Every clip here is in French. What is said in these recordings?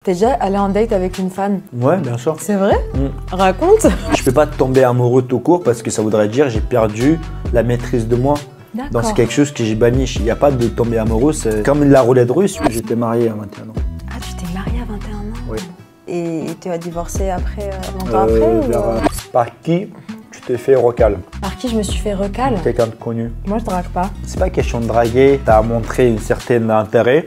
T'es déjà allé en date avec une femme? Ouais, bien sûr. C'est vrai? Raconte. Je peux pas tomber amoureux tout court parce que ça voudrait dire j'ai perdu la maîtrise de moi. Donc c'est quelque chose que j'ai banni. Il n'y a pas de tomber amoureux, c'est comme la roulette russe. J'étais marié à 21 ans. Ah, tu t'es marié à 21 ans? Oui. Et tu as divorcé après, longtemps après Par qui tu t'es fait recal? Par qui je me suis fait recal? Quelqu'un de connu. Moi, je drague pas. C'est pas question de draguer, t'as montré une certaine intérêt.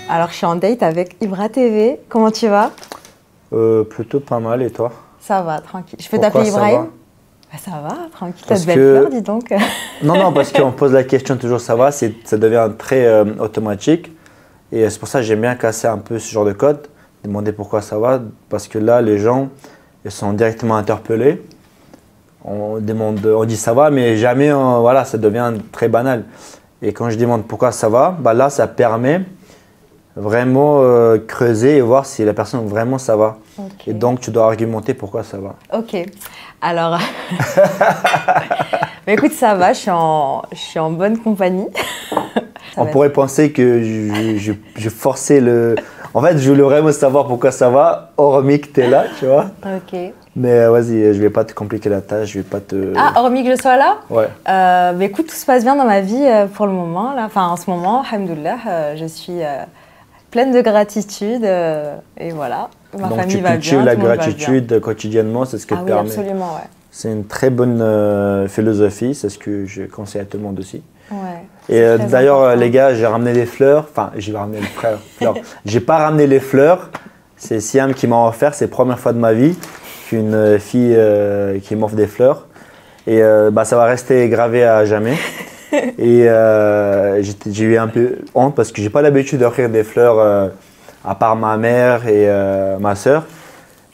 Alors, je suis en date avec Ibra TV. Comment tu vas? Plutôt pas mal, et toi? Ça va, tranquille. Je peux t'appeler Ibrahim? Ça va, tranquille. T'as de belles fleurs, dis donc. Non, parce qu'on pose la question toujours ça va, ça devient très automatique. Et c'est pour ça que j'aime bien casser un peu ce genre de code, demander pourquoi ça va, parce que là, les gens ils sont directement interpellés. On dit ça va, mais jamais, voilà, ça devient très banal. Et quand je demande pourquoi ça va, bah là, ça permet vraiment creuser et voir si la personne vraiment ça va. Okay. Et donc, tu dois argumenter pourquoi ça va. Ok. Alors, mais écoute, ça va, je suis en bonne compagnie. On pourrait penser que je forçais le… En fait, je voulais vraiment savoir pourquoi ça va, hormis que tu es là, tu vois. Ok. Mais vas-y, je vais pas te compliquer la tâche, je vais pas te… Ah, hormis que je sois là? Ouais. Mais écoute, tout se passe bien dans ma vie pour le moment. Là. Enfin, en ce moment, alhamdoulilah, je suis pleine de gratitude et voilà. Ma Donc famille tu va cultives bien, la gratitude quotidiennement, c'est ce que te oui, permet. Absolument, ouais. C'est une très bonne philosophie, c'est ce que je conseille à tout le monde aussi. Ouais. Et d'ailleurs, les gars, j'ai ramené des fleurs. Enfin, j'ai ramené les fleurs. J'ai pas ramené les fleurs. C'est Siam qui m'a offert. C'est la première fois de ma vie qu'une fille qui m'offre des fleurs. Et ça va rester gravé à jamais. Et j'ai eu un peu honte parce que j'ai pas l'habitude d'offrir des fleurs à part ma mère et ma soeur.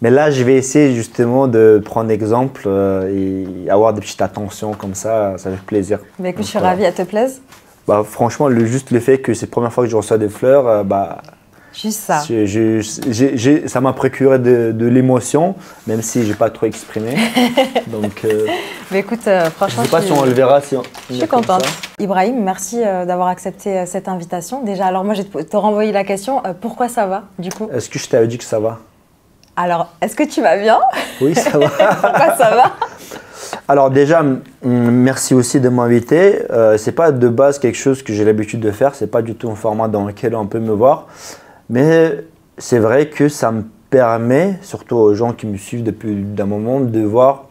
Mais là, je vais essayer justement de prendre exemple et avoir des petites attentions comme ça fait plaisir. Mais écoute, je suis ravie, elle te plaise? Bah, franchement, juste le fait que c'est la première fois que je reçois des fleurs, juste ça. Ça m'a procuré de l'émotion, même si je n'ai pas trop exprimé. Donc, mais écoute, franchement, je ne sais pas si on le verra. Si je suis contente. Ibrahim, merci d'avoir accepté cette invitation. Déjà, alors moi, je vais te renvoyer la question. Pourquoi ça va, du coup? Est-ce que je t'avais dit que ça va? Alors, est-ce que tu vas bien? Oui, ça va. Pourquoi ça va? Alors déjà, merci aussi de m'inviter. C'est pas de base quelque chose que j'ai l'habitude de faire. C'est pas du tout un format dans lequel on peut me voir. Mais c'est vrai que ça me permet, surtout aux gens qui me suivent depuis un moment, de voir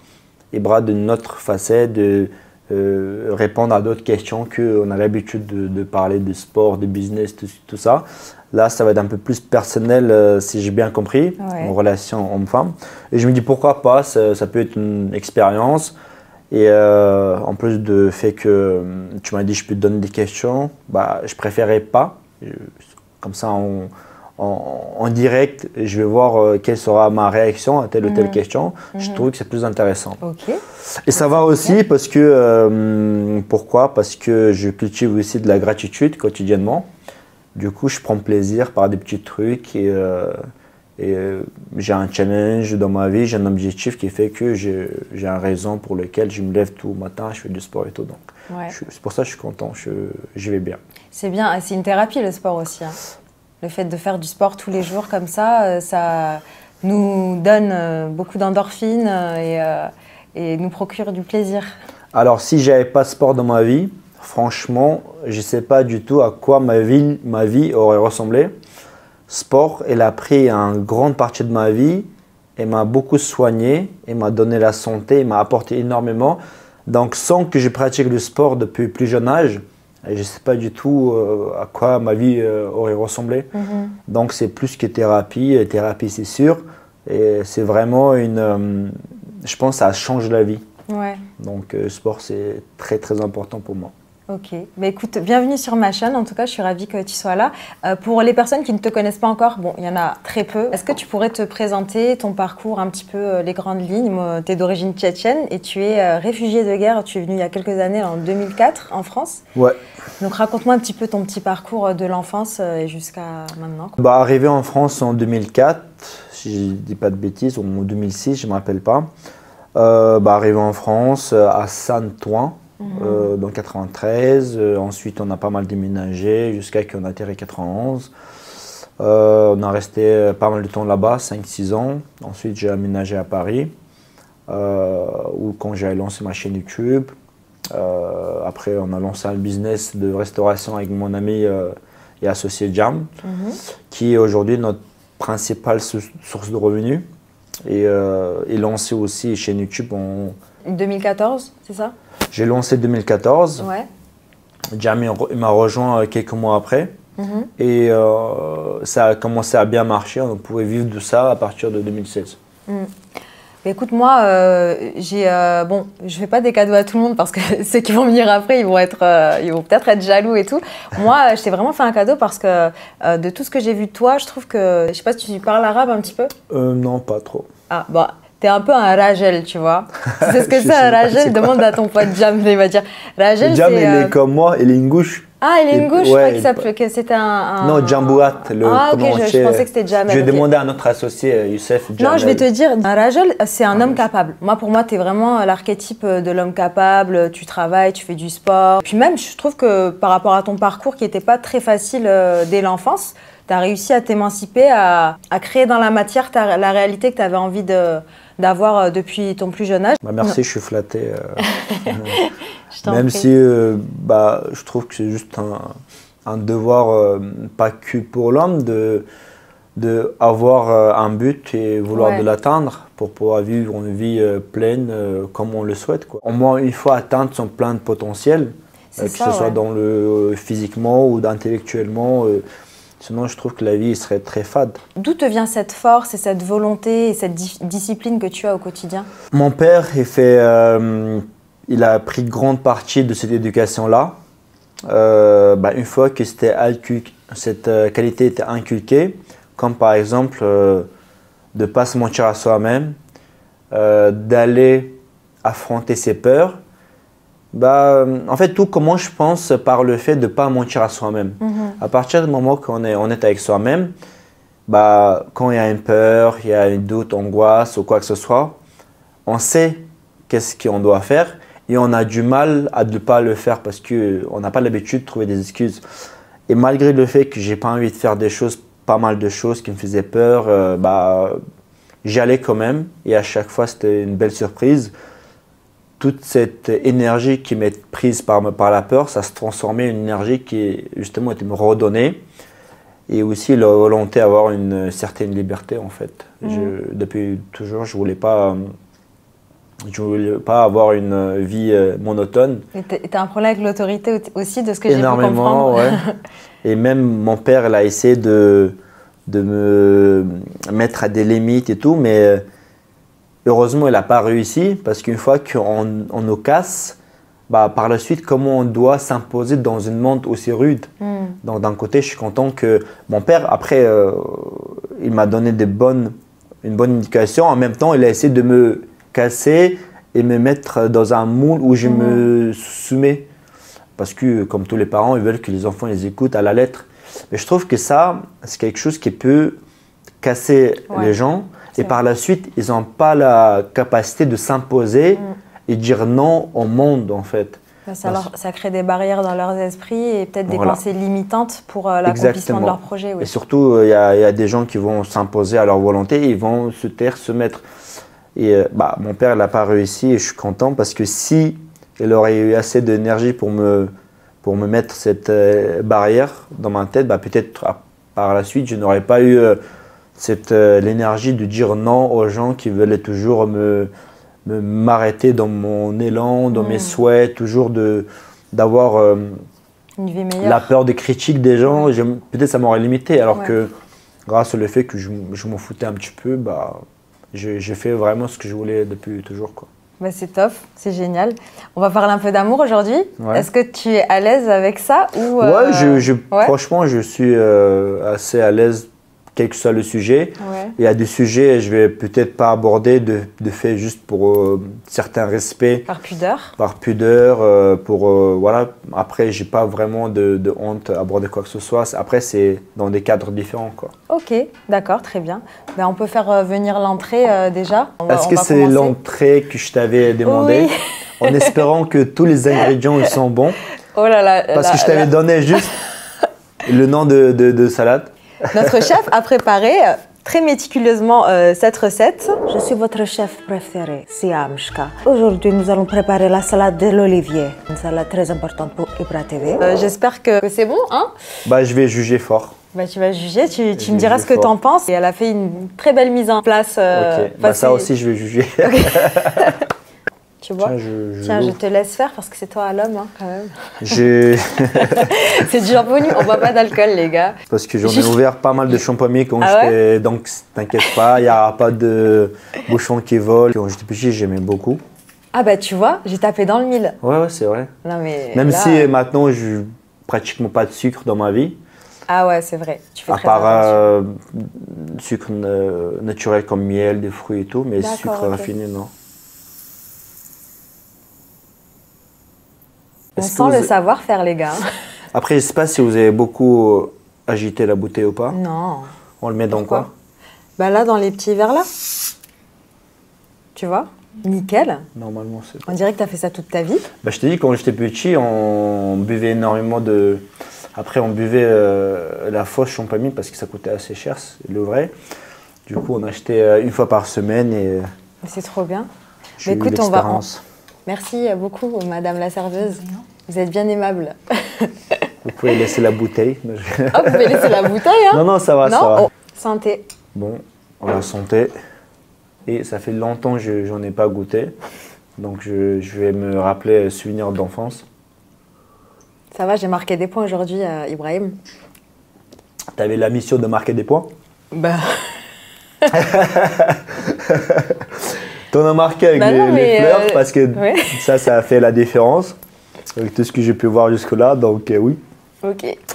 Ibra d'une autre facette, de répondre à d'autres questions qu'on a l'habitude de parler de sport, de business, tout ça. Là, ça va être un peu plus personnel, si j'ai bien compris, en relation homme-femme. Et je me dis pourquoi pas, ça peut être une expérience. Et en plus du fait que tu m'as dit je peux te donner des questions, je préférais pas. Comme ça, en direct, je vais voir quelle sera ma réaction à telle ou telle question. Je trouve que c'est plus intéressant. Okay. Et ça va aussi parce que, pourquoi? Parce que je cultive aussi de la gratitude quotidiennement. Du coup, je prends plaisir par des petits trucs et j'ai un challenge dans ma vie, j'ai un objectif qui fait que j'ai une raison pour laquelle je me lève tout le matin, je fais du sport et tout. Donc, c'est pour ça que je suis content, je vais bien. C'est bien, c'est une thérapie le sport aussi. Hein. Le fait de faire du sport tous les jours comme ça, ça nous donne beaucoup d'endorphines et nous procure du plaisir. Alors, si je n'avais pas de sport dans ma vie, franchement, je ne sais pas du tout à quoi ma vie aurait ressemblé. Sport, elle a pris une grande partie de ma vie, elle m'a beaucoup soigné, elle m'a donné la santé, elle m'a apporté énormément. Donc, sans que je pratique le sport depuis plus jeune âge, je ne sais pas du tout à quoi ma vie aurait ressemblé. Donc, c'est plus que thérapie. Thérapie, c'est sûr. Et c'est vraiment je pense que ça change la vie. Ouais. Donc, le sport, c'est très, très important pour moi. Ok, bah écoute, bienvenue sur ma chaîne, en tout cas je suis ravie que tu sois là. Pour les personnes qui ne te connaissent pas encore, bon il y en a très peu, est-ce que tu pourrais te présenter ton parcours, un petit peu les grandes lignes? Tu es d'origine tchétchène et tu es réfugié de guerre, tu es venu il y a quelques années, en 2004 en France. Ouais. Donc raconte-moi un petit peu ton petit parcours de l'enfance jusqu'à maintenant. Arrivé en France en 2004, si je ne dis pas de bêtises, en 2006, je ne me rappelle pas. Arrivé en France, à Saint-Ouen, dans 93. Ensuite, on a pas mal déménagé jusqu'à qu'on a atterri 91. On a resté pas mal de temps là-bas, 5-6 ans. Ensuite, j'ai aménagé à Paris, où quand j'ai lancé ma chaîne YouTube. Après, on a lancé un business de restauration avec mon ami et associé Jam, qui est aujourd'hui notre principale source de revenus. Et lancé aussi une chaîne YouTube en 2014, c'est ça? J'ai lancé 2014. Ouais. Jam il m'a rejoint quelques mois après. Et ça a commencé à bien marcher. On pouvait vivre de ça à partir de 2016. Écoute, moi, bon, je fais pas des cadeaux à tout le monde parce que ceux qui vont venir après, ils vont peut-être être jaloux et tout. Moi, je t'ai vraiment fait un cadeau parce que de tout ce que j'ai vu de toi, je trouve que, je sais pas si tu parles arabe un petit peu. Non, pas trop. Ah, bah, t'es un peu un Rajel, tu vois. Tu sais ce que c'est un Rajel? Demande à ton pote Jam, il va dire. Rajel, Jam, il est comme moi, il est une gouche. Ah, il est une gauche, ouais, je crois que c'était un… Non, Jambouat. Ah, ok, je pensais que c'était Jamel. Je vais demander à notre associé, Youssef Jamel. Non, je vais te dire, un Rajel, c'est un homme capable. Moi, pour moi, tu es vraiment l'archétype de l'homme capable. Tu travailles, tu fais du sport. Puis même, je trouve que par rapport à ton parcours qui n'était pas très facile dès l'enfance, tu as réussi à t'émanciper, à créer dans la matière la réalité que tu avais envie d'avoir depuis ton plus jeune âge. Merci, je suis flatté. Même si je trouve que c'est juste un devoir, pas que pour l'homme, de avoir un but et vouloir de l'atteindre pour pouvoir vivre une vie pleine comme on le souhaite, quoi. Au moins une fois atteindre son plein de potentiel, que ce soit dans physiquement ou intellectuellement. Sinon, je trouve que la vie serait très fade. D'où te vient cette force et cette volonté et cette discipline que tu as au quotidien? Mon père, il a pris grande partie de cette éducation-là. Une fois que cette qualité était inculquée, comme par exemple de ne pas se mentir à soi-même, d'aller affronter ses peurs. En fait, tout commence, je pense, par le fait de ne pas mentir à soi-même. À partir du moment qu'on est honnête avec soi-même, quand il y a une peur, il y a un doute, angoisse ou quoi que ce soit, on sait qu'est-ce qu'on doit faire et on a du mal à ne pas le faire parce qu'on n'a pas l'habitude de trouver des excuses. Et malgré le fait que je n'ai pas envie de faire pas mal de choses qui me faisaient peur, j'y allais quand même et à chaque fois, c'était une belle surprise. Toute cette énergie qui m'est prise par la peur, ça se transformait en une énergie qui justement était me redonnée et aussi la volonté d'avoir une certaine liberté en fait. Depuis toujours, je voulais pas avoir une vie monotone. Et tu as un problème avec l'autorité aussi, de ce que j'ai pu comprendre. Ouais. Et même mon père, il a essayé de me mettre à des limites et tout, mais heureusement, il n'a pas réussi parce qu'une fois qu'on nous casse, par la suite, comment on doit s'imposer dans un monde aussi rude. Donc d'un côté, je suis content que mon père, après, il m'a donné une bonne éducation. En même temps, il a essayé de me casser et me mettre dans un moule où je me soumets. Parce que, comme tous les parents, ils veulent que les enfants les écoutent à la lettre. Mais je trouve que ça, c'est quelque chose qui peut casser les gens. Et par la suite, ils n'ont pas la capacité de s'imposer et dire non au monde, en fait. Ça crée des barrières dans leurs esprits et peut-être des pensées limitantes pour l'accomplissement de leur projet. Oui. Et surtout, il y a des gens qui vont s'imposer à leur volonté et ils vont se taire, se mettre. Et mon père n'a pas réussi et je suis content parce que si il aurait eu assez d'énergie pour me mettre cette barrière dans ma tête, peut-être par la suite, je n'aurais pas eu l'énergie de dire non aux gens qui veulent toujours m'arrêter dans mon élan, dans mes souhaits, toujours d'avoir une vie meilleure. La peur des critiques des gens. Peut-être ça m'aurait limité, alors que grâce au fait que je m'en foutais un petit peu, j'ai fait vraiment ce que je voulais depuis toujours, quoi. C'est top, c'est génial. On va parler un peu d'amour aujourd'hui. Est-ce que tu es à l'aise avec ça ou franchement, je suis assez à l'aise quel que soit le sujet. Ouais. Il y a des sujets, je vais peut-être pas aborder de fait juste pour certains respects. Par pudeur. Par pudeur, voilà. Après, j'ai pas vraiment de honte à aborder quoi que ce soit. Après, c'est dans des cadres différents, quoi. Ok, d'accord, très bien. Ben, on peut faire venir l'entrée déjà. Est-ce que c'est l'entrée que je t'avais demandé? Oui. En espérant que tous les ingrédients ils sont bons. Oh là là. Parce que je t'avais donné juste le nom de salade. Notre chef a préparé très méticuleusement cette recette. Je suis votre chef préféré, Siam Shka. Aujourd'hui, nous allons préparer la salade de l'olivier, une salade très importante pour Ibra TV. J'espère que c'est bon, hein? Bah, je vais juger fort. Bah, tu vas juger, tu me diras ce que tu en penses. Et elle a fait une très belle mise en place. Ok, bah, ça aussi je vais juger. Okay. Tu vois? Tiens, je te laisse faire parce que c'est toi à l'homme, hein, quand même. C'est du jambon, on boit pas d'alcool, les gars. Parce que j'en ai ouvert pas mal de champomis quand j'étais. Donc t'inquiète pas, il n'y aura pas de bouchons qui volent. Quand j'étais petit, j'aimais beaucoup. Ah bah tu vois, j'ai tapé dans le mille. Ouais, c'est vrai. Non, mais même là, si maintenant, je pratiquement pas de sucre dans ma vie. Ah ouais, c'est vrai. Tu fais à très part sucre naturel comme miel, des fruits et tout, mais sucre raffiné, non. On sent le savoir-faire, les gars. Après, je ne sais pas si vous avez beaucoup agité la bouteille ou pas. Non. On le met dans quoi? Bah là, dans les petits verres là. Tu vois? Nickel. Normalement, c'est... On dirait que tu as fait ça toute ta vie. Bah, je t'ai dit, quand j'étais petit, on buvait énormément de... Après, on buvait la fausse champagne parce que ça coûtait assez cher, le vrai. Du coup, on achetait une fois par semaine et... C'est trop bien. J'ai eu l'expérience. Merci beaucoup, madame la serveuse. Vous êtes bien aimable. Vous pouvez laisser la bouteille. Ah, vous pouvez laisser la bouteille, hein? Non, ça va, non, ça va. Oh. Santé. Bon, on va santé. Et ça fait longtemps que j'en ai pas goûté. Donc, je vais me rappeler souvenirs d'enfance. Ça va, j'ai marqué des points aujourd'hui, Ibrahim. Tu avais la mission de marquer des points? Bah... T'en as marqué avec les fleurs parce que ça a fait la différence avec tout ce que j'ai pu voir jusque-là. Donc oui,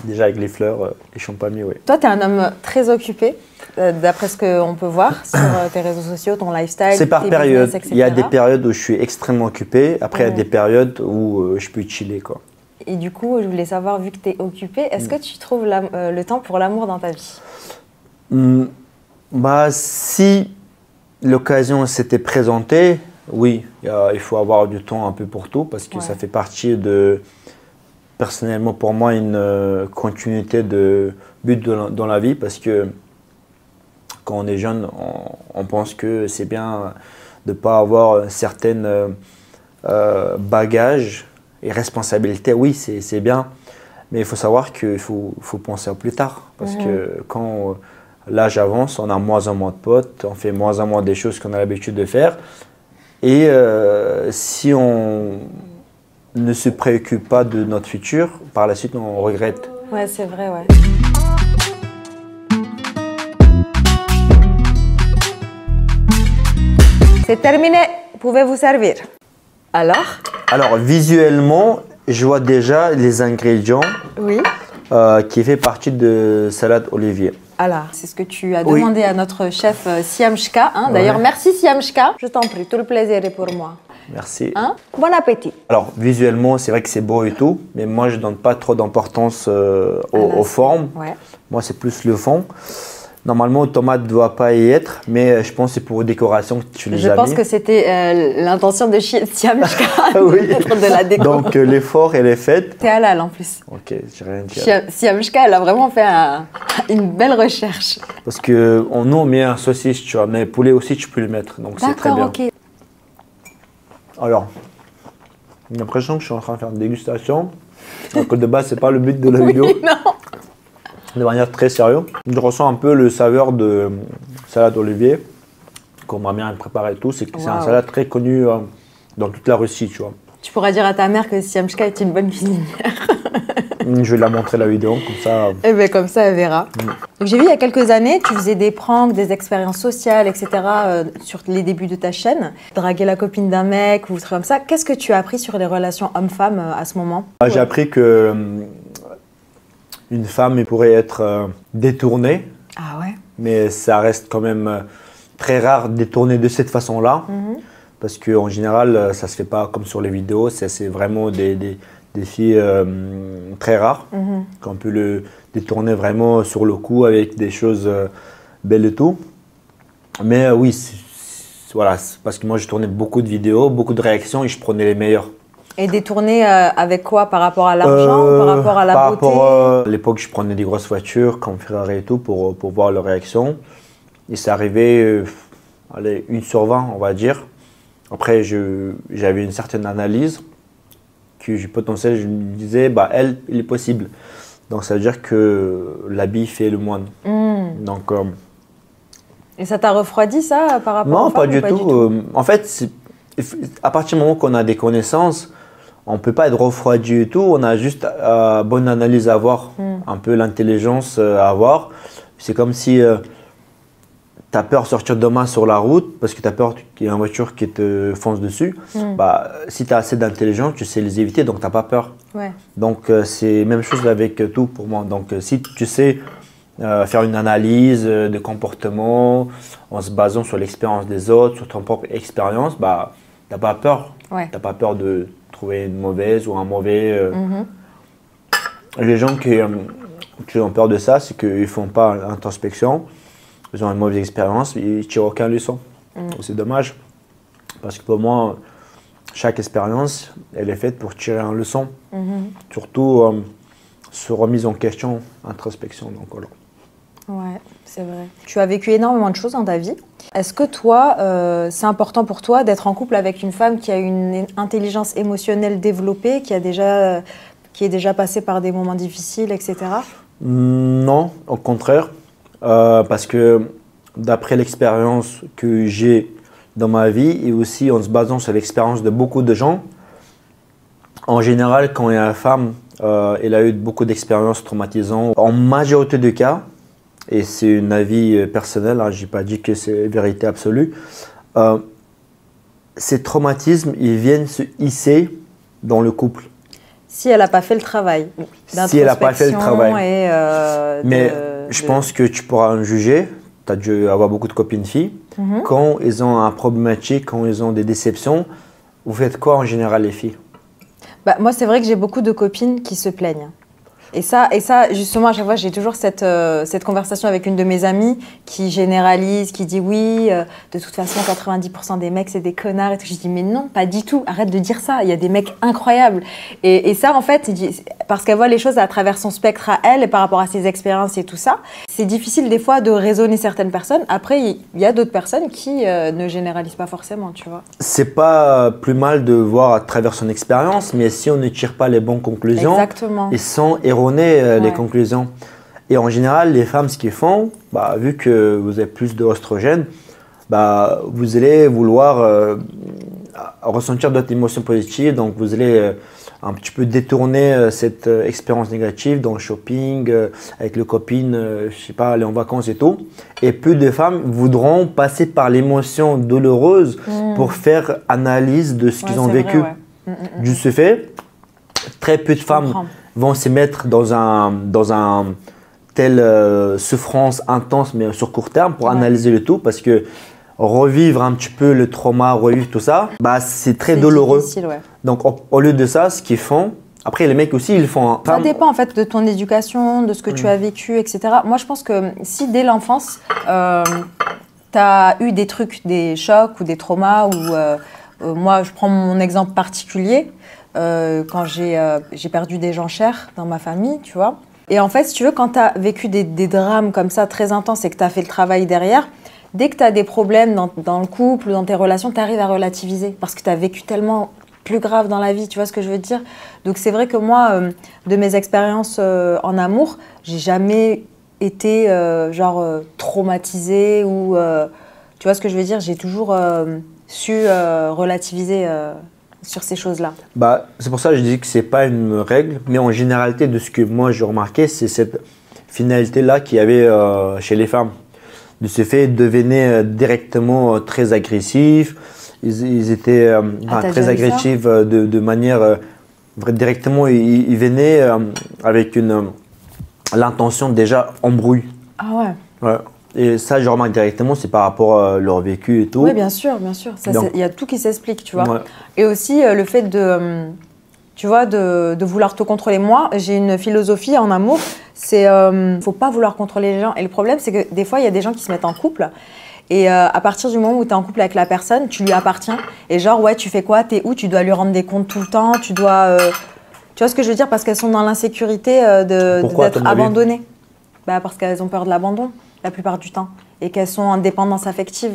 déjà avec les fleurs, les champagnes, oui. Toi, tu es un homme très occupé, d'après ce qu'on peut voir sur tes réseaux sociaux, ton lifestyle. C'est par période. Business, il y a des périodes où je suis extrêmement occupé. Après, il y a des périodes où je peux chiller, quoi. Et du coup, je voulais savoir, vu que tu es occupé, est-ce que tu trouves le temps pour l'amour dans ta vie? Bah, si l'occasion s'était présentée, oui, il faut avoir du temps un peu pour tout parce que ça fait partie de, personnellement pour moi, une continuité de but dans la vie parce que quand on est jeune, on pense que c'est bien de ne pas avoir certains bagages et responsabilités. Oui, c'est bien, mais il faut savoir qu'il faut penser à plus tard parce que quand l'âge avance, on a moins en moins de potes, on fait moins en moins des choses qu'on a l'habitude de faire. Et si on ne se préoccupe pas de notre futur, par la suite, on regrette. Ouais, c'est vrai, ouais. C'est terminé, vous pouvez vous servir. Alors, visuellement, je vois déjà les ingrédients qui fait partie de salade olivier. Alors, c'est ce que tu as demandé à notre chef Siam Shka. Hein. D'ailleurs, merci Siam Shka. Je t'en prie, tout le plaisir est pour moi. Merci. Hein? Bon appétit. Alors, visuellement, c'est vrai que c'est beau et tout, mais moi, je ne donne pas trop d'importance aux formes. Ouais. Moi, c'est plus le fond. Normalement, tomate ne doit pas y être, mais je pense que c'est pour décoration que tu les as mis. Je pense que c'était l'intention de Siam Shka de la déco. Donc, l'effort, elle est faite. C'est halal en plus. Ok, j'ai rien dit. Siam Shka, elle a vraiment fait une belle recherche. Parce que nous, on met un saucisse, tu vois, mais poulet aussi, tu peux le mettre. Donc, c'est très bien. Ok. Alors, j'ai l'impression que je suis en train de faire une dégustation. Alors que de base, ce n'est pas le but de la vidéo. Non. De manière très sérieuse. Je ressens un peu le saveur de salade olivier, qu'on m'a bien préparé et tout. C'est un salade très connu dans toute la Russie, tu vois. Tu pourras dire à ta mère que Siam Shka est une bonne cuisinière. Je vais la montrer la vidéo, comme ça. Eh bien, comme ça, elle verra. Donc, j'ai vu il y a quelques années, tu faisais des pranks, des expériences sociales, etc. Sur les débuts de ta chaîne. Draguer la copine d'un mec ou trucs comme ça. Qu'est-ce que tu as appris sur les relations homme-femme à ce moment? J'ai appris que une femme pourrait être détournée. Ah ouais? mais ça reste quand même très rare de tourner de cette façon-là. Parce qu'en général, ça ne se fait pas comme sur les vidéos, c'est vraiment des filles très rares, qu'on peut le détourner vraiment sur le coup avec des choses belles et tout. Mais oui, voilà, parce que moi je tournais beaucoup de vidéos, beaucoup de réactions et je prenais les meilleures. Et détourner avec quoi? Par rapport à l'argent ou par rapport à la beauté? À l'époque, je prenais des grosses voitures comme Ferrari et tout pour voir leurs réactions. Et c'est arrivé, allez, 1 sur 20, on va dire. Après, j'avais une certaine analyse que je potentiel, je me disais, bah, elle, il est possible. Donc ça veut dire que l'habit fait le moine. Donc, et ça t'a refroidi ça par rapport non, aux femmes, pas du tout. En fait, à partir du moment qu'on a des connaissances, on ne peut pas être refroidi et tout. On a juste bonne analyse à avoir, un peu l'intelligence à avoir. C'est comme si tu as peur de sortir demain sur la route parce que tu as peur qu'il y ait une voiture qui te fonce dessus. Bah, si tu as assez d'intelligence, tu sais les éviter, donc tu n'as pas peur. Ouais. Donc c'est la même chose avec tout pour moi. Donc si tu sais faire une analyse de comportement en se basant sur l'expérience des autres, sur ton propre expérience, bah, tu n'as pas peur. Ouais. Tu n'as pas peur de trouver une mauvaise ou un mauvais. Les gens qui ont peur de ça, c'est qu'ils ne font pas l'introspection. Ils ont une mauvaise expérience, ils ne tirent aucune leçon. C'est dommage. Parce que pour moi, chaque expérience, elle est faite pour tirer une leçon. Surtout se remise en question, introspection. Donc voilà. Ouais, c'est vrai. Tu as vécu énormément de choses dans ta vie. Est-ce que toi, c'est important pour toi d'être en couple avec une femme qui a une intelligence émotionnelle développée, qui est déjà passée par des moments difficiles, etc. Non, au contraire. Parce que d'après l'expérience que j'ai dans ma vie et aussi en se basant sur l'expérience de beaucoup de gens, en général, quand il y a une femme, elle a eu beaucoup d'expériences traumatisantes. En majorité des cas, et c'est un avis personnel, hein, je n'ai pas dit que c'est vérité absolue, ces traumatismes, ils viennent se hisser dans le couple. Si elle n'a pas fait le travail. Si elle n'a pas fait le travail. Mais je de... pense que tu pourras me juger. Tu as dû avoir beaucoup de copines filles. Quand ils ont un problématique, quand ils ont des déceptions, vous faites quoi en général les filles? Bah, moi, c'est vrai que j'ai beaucoup de copines qui se plaignent. Et ça, justement, à chaque fois, j'ai toujours cette conversation avec une de mes amies qui généralise, qui dit oui, de toute façon, 90% des mecs, c'est des connards. Et tout. Je dis, mais non, pas du tout, arrête de dire ça. Il y a des mecs incroyables. Et ça, en fait, parce qu'elle voit les choses à travers son spectre à elle et par rapport à ses expériences et tout ça, c'est difficile des fois de raisonner certaines personnes. Après, il y a d'autres personnes qui ne généralisent pas forcément, tu vois. C'est pas plus mal de voir à travers son expérience, mais si on ne tire pas les bonnes conclusions, exactement. Et sans erroner les conclusions. Et en général, les femmes, ce qu'ils font, bah, vu que vous avez plus d'oestrogène, bah, vous allez vouloir ressentir d'autres émotions positives. Donc, vous allez un petit peu détourner cette expérience négative dans le shopping, avec les copines, je sais pas, aller en vacances et tout. Et peu de femmes voudront passer par l'émotion douloureuse pour faire analyse de ce qu'ils ont vécu. Vrai, Du ce fait, très peu de femmes vont se mettre dans un telle souffrance intense, mais sur court terme, pour analyser le tout, parce que revivre un petit peu le trauma, revivre tout ça, bah, c'est très douloureux. Donc, au lieu de ça, ce qu'ils font, après les mecs aussi, ils font… Ça dépend en fait de ton éducation, de ce que tu as vécu, etc. Moi, je pense que si dès l'enfance, tu as eu des trucs, des chocs ou des traumas, ou moi, je prends mon exemple particulier, quand j'ai perdu des gens chers dans ma famille, tu vois. Et en fait, si tu veux, quand tu as vécu des drames comme ça très intenses et que tu as fait le travail derrière, dès que tu as des problèmes dans le couple ou dans tes relations, tu arrives à relativiser parce que tu as vécu tellement plus grave dans la vie, tu vois ce que je veux dire? Donc c'est vrai que moi, de mes expériences en amour, j'ai jamais été traumatisée ou… tu vois ce que je veux dire? J'ai toujours su relativiser sur ces choses-là. Bah, c'est pour ça que je dis que ce n'est pas une règle, mais en généralité, de ce que moi j'ai remarqué, c'est cette finalité-là qu'il y avait chez les femmes. De ce fait, ils devenaient directement très agressifs, ils étaient très agressifs de manière… directement, ils venaient avec l'intention déjà embrouille. Ah ouais. Ouais. Et ça, je remarque directement, c'est par rapport à leur vécu et tout. Oui, bien sûr, bien sûr. Il y a tout qui s'explique, tu vois. Ouais. Et aussi le fait de, tu vois, de vouloir te contrôler. Moi, j'ai une philosophie en amour, c'est faut pas vouloir contrôler les gens. Et le problème, c'est que des fois, il y a des gens qui se mettent en couple. Et à partir du moment où tu es en couple avec la personne, tu lui appartiens. Et genre, ouais, tu fais quoi? T'es où? Tu dois lui rendre des comptes tout le temps. Tu dois... tu vois ce que je veux dire? Parce qu'elles sont dans l'insécurité d'être abandonnées. Bah, parce qu'elles ont peur de l'abandon, la plupart du temps. Et qu'elles sont en dépendance affective.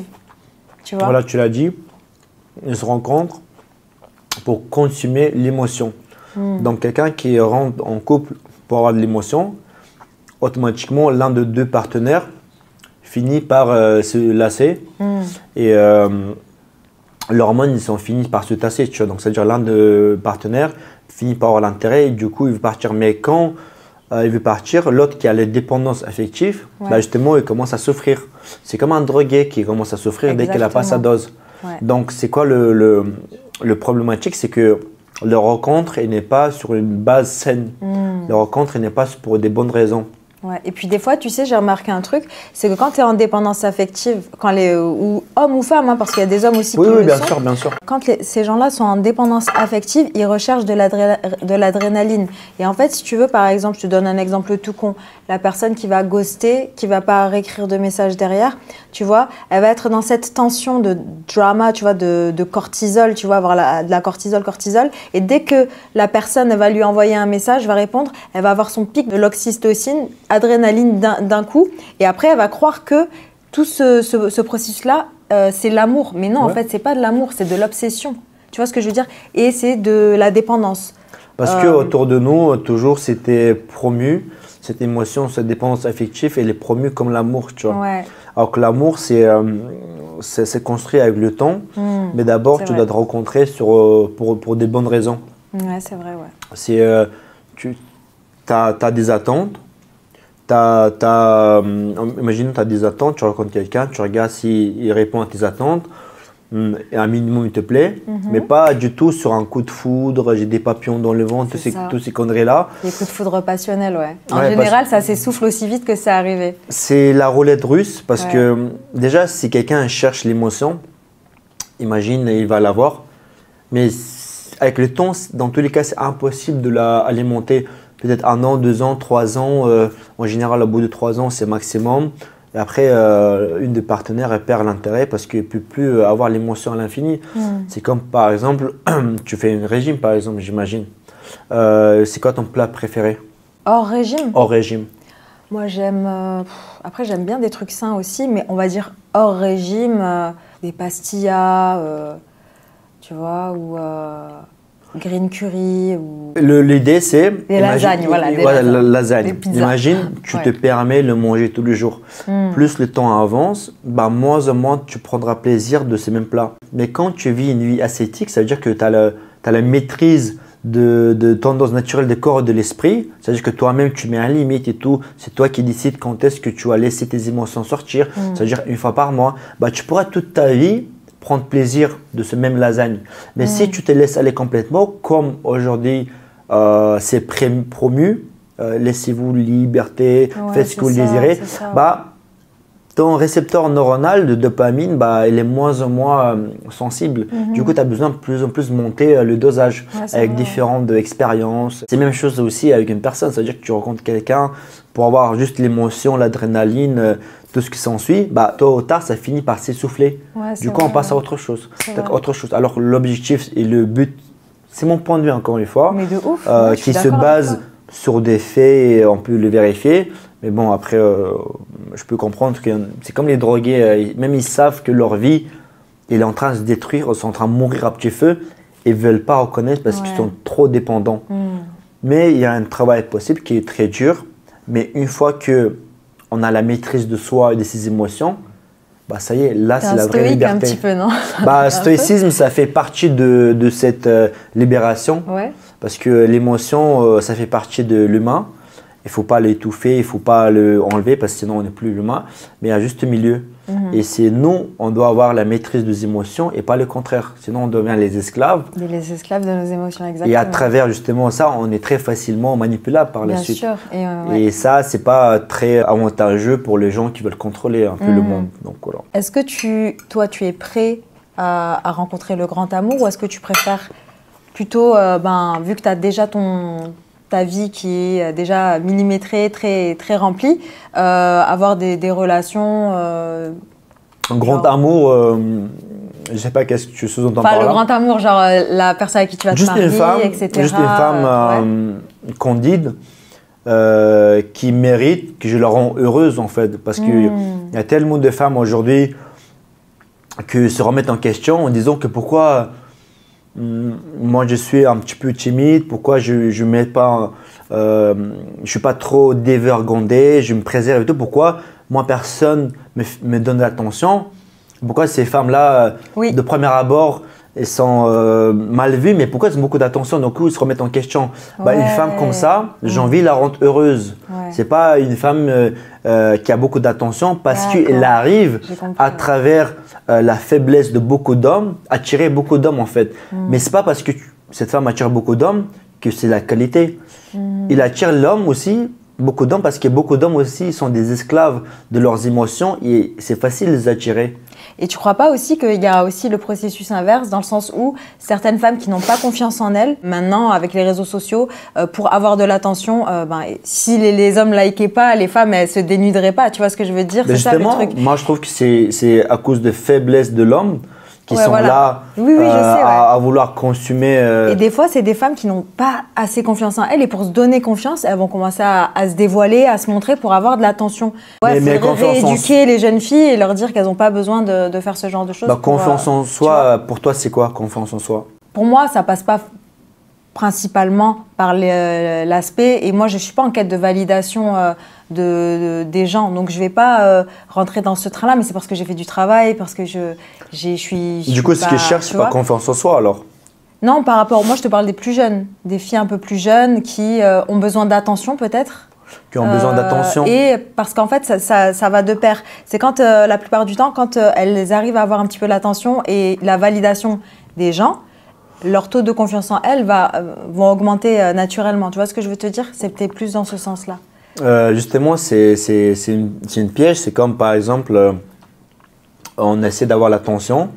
Tu vois? Voilà, tu l'as dit. Ils se rencontrent pour consommer l'émotion. Donc, quelqu'un qui rentre en couple pour avoir de l'émotion, automatiquement, l'un de deux partenaires finit par se lasser et leurs hormones ils sont finis par se tasser, tu vois. Donc c'est-à-dire l'un de partenaires finit par avoir l'intérêt et du coup il veut partir. Mais quand il veut partir, l'autre qui a les dépendances affectives, bah, justement il commence à souffrir. C'est comme un drogué qui commence à souffrir dès qu'il n'a pas sa dose. Ouais. Donc c'est quoi le problématique, c'est que leur rencontre n'est pas sur une base saine. Leur rencontre n'est pas pour des bonnes raisons. Ouais. Et puis des fois, tu sais, j'ai remarqué un truc, c'est que quand tu es en dépendance affective, quand ou hommes ou femmes, hein, parce qu'il y a des hommes aussi qui le bien sont, sûr, bien sûr. Quand ces gens-là sont en dépendance affective, ils recherchent de l'adrénaline. Et en fait, si tu veux, par exemple, je te donne un exemple tout con, la personne qui va ghoster, qui va pas réécrire de message derrière, tu vois, elle va être dans cette tension de drama, tu vois, de cortisol, tu vois, avoir de la cortisol. Et dès que la personne va lui envoyer un message, va répondre, elle va avoir son pic de l'oxytocine, adrénaline d'un coup, et après elle va croire que tout ce processus-là, c'est l'amour. Mais non, en fait, c'est pas de l'amour, c'est de l'obsession. Tu vois ce que je veux dire? Et c'est de la dépendance. Parce que autour de nous, toujours, c'était promu, cette émotion, cette dépendance affective, elle est promue comme l'amour, tu vois. Ouais. Alors que l'amour, c'est construit avec le temps, mais d'abord, tu dois te rencontrer pour des bonnes raisons. Ouais, c'est vrai, ouais. C'est, tu as des attentes. Imagine, tu as des attentes, tu rencontres quelqu'un, tu regardes s'il répond à tes attentes, et un minimum il te plaît, mais pas du tout sur un coup de foudre, j'ai des papillons dans le ventre, toutes ces conneries-là. Les coups de foudre passionnels, ouais. En général, ça s'essouffle aussi vite que c'est arrivé. C'est la roulette russe, parce que déjà, si quelqu'un cherche l'émotion, imagine, il va l'avoir, mais avec le temps, dans tous les cas, c'est impossible de l'alimenter. Peut-être 1 an, 2 ans, 3 ans. En général, au bout de 3 ans, c'est maximum. Et après, une des partenaires, elle perd l'intérêt parce qu'elle ne peut plus avoir l'émotion à l'infini. C'est comme, par exemple, tu fais un régime, par exemple, j'imagine. C'est quoi ton plat préféré? Hors régime? Hors régime. Moi, j'aime… après, j'aime bien des trucs sains aussi, mais on va dire hors régime, des pastillas, tu vois, ou… green curry ou… L'idée, c'est… Des lasagnes, voilà. Lasagne. Imagine, tu te permets de le manger tous les jours. Plus le temps avance, bah, moins en moins tu prendras plaisir de ces mêmes plats. Mais quand tu vis une vie ascétique, ça veut dire que tu as la maîtrise de tendance naturelle du corps et de l'esprit. C'est-à-dire que toi-même, tu mets un limite et tout. C'est toi qui décides quand est-ce que tu vas laisser tes émotions sortir. C'est-à-dire 1 fois par mois. Bah, tu pourras toute ta vie prendre plaisir de ce même lasagne. Mais si tu te laisses aller complètement, comme aujourd'hui c'est promu, laissez-vous liberté, faites ce que vous désirez, bah, ton récepteur neuronal de dopamine, bah, il est moins en moins sensible. Du coup, tu as besoin de plus en plus de monter le dosage avec différentes expériences. C'est la même chose aussi avec une personne, c'est-à-dire que tu rencontres quelqu'un pour avoir juste l'émotion, l'adrénaline, tout ce qui s'ensuit, bah, tôt ou tard, ça finit par s'essouffler. Du coup, on passe à autre chose. Alors, l'objectif et le but, c'est mon point de vue encore une fois, mais de ouf, qui se base sur des faits et on peut le vérifier. Mais bon, après, je peux comprendre que c'est comme les drogués, même ils savent que leur vie elle est en train de se détruire, ils sont en train de mourir à petit feu et ne veulent pas reconnaître parce qu'ils sont trop dépendants. Mais il y a un travail possible qui est très dur. Mais une fois qu'on a la maîtrise de soi et de ses émotions, bah ça y est, là c'est la vraie liberté. Un petit peu, non? Bah, stoïcisme, ça fait partie de cette libération. Parce que l'émotion, ça fait partie de l'humain. Il ne faut pas l'étouffer, il ne faut pas l'enlever parce que sinon on n'est plus l'humain. Mais il y a juste milieu. Et c'est nous, on doit avoir la maîtrise des émotions et pas le contraire. Sinon, on devient les esclaves. Les esclaves de nos émotions, exactement. Et à travers justement ça, on est très facilement manipulable par la suite. Bien sûr. Et ça, c'est pas très avantageux pour les gens qui veulent contrôler un peu le monde. Donc, voilà. Est-ce que toi, tu es prêt à rencontrer le grand amour ou est-ce que tu préfères plutôt, vu que tu as déjà ta vie qui est déjà millimétrée, très, très remplie, avoir des relations un grand amour, je ne sais pas qu'est-ce que tu sous-entends par là. Le grand amour, genre la personne avec qui tu vas te marier, etc. Juste une femme candide qui mérite que je la rends heureuse en fait. Parce qu'il y a tellement de femmes aujourd'hui qui se remettent en question en disant que pourquoi moi je suis un petit peu timide, pourquoi je suis pas trop dévergondé, je me préserve et tout, pourquoi moi personne me donne l'attention, pourquoi ces femmes-là de premier abord elles sont mal vues, mais pourquoi elles ont beaucoup d'attention, donc ils se remettent en question. Une femme comme ça, j'ai envie de la rendre heureuse. C'est pas une femme qui a beaucoup d'attention parce qu'elle arrive à travers la faiblesse de beaucoup d'hommes, attirer beaucoup d'hommes en fait. Mais c'est pas parce que cette femme attire beaucoup d'hommes que c'est la qualité. Il attire l'homme aussi, beaucoup d'hommes, parce que beaucoup d'hommes aussi sont des esclaves de leurs émotions et c'est facile de les attirer. Et tu ne crois pas aussi qu'il y a aussi le processus inverse, dans le sens où certaines femmes qui n'ont pas confiance en elles, maintenant avec les réseaux sociaux, pour avoir de l'attention, si les hommes ne likaient pas, les femmes elles se dénuderaient pas, tu vois ce que je veux dire? Justement, ça, le truc. Moi je trouve que c'est à cause de faiblesse de l'homme qui sont là à vouloir consommer. Et des fois, c'est des femmes qui n'ont pas assez confiance en elles et pour se donner confiance, elles vont commencer à se dévoiler, à se montrer pour avoir de l'attention. Il faudrait rééduquer les jeunes filles et leur dire qu'elles n'ont pas besoin de faire ce genre de choses. Confiance en soi, pour toi, c'est quoi confiance en soi? Pour moi, ça passe pas principalement par l'aspect, et moi je ne suis pas en quête de validation des gens, donc je ne vais pas rentrer dans ce train-là, mais c'est parce que j'ai fait du travail, parce que je suis... Du coup, ce que je cherche, c'est pas confiance en soi alors? Non, par rapport, moi je te parle des plus jeunes, des filles un peu plus jeunes qui ont besoin d'attention peut-être. Qui ont besoin d'attention. Et parce qu'en fait, ça va de pair. C'est quand, la plupart du temps, quand elles arrivent à avoir un petit peu l'attention et la validation des gens, leur taux de confiance en elles vont augmenter naturellement. Tu vois ce que je veux te dire? C'est peut-être plus dans ce sens-là. Justement, c'est une piège. C'est comme par exemple, on essaie d'avoir l'attention,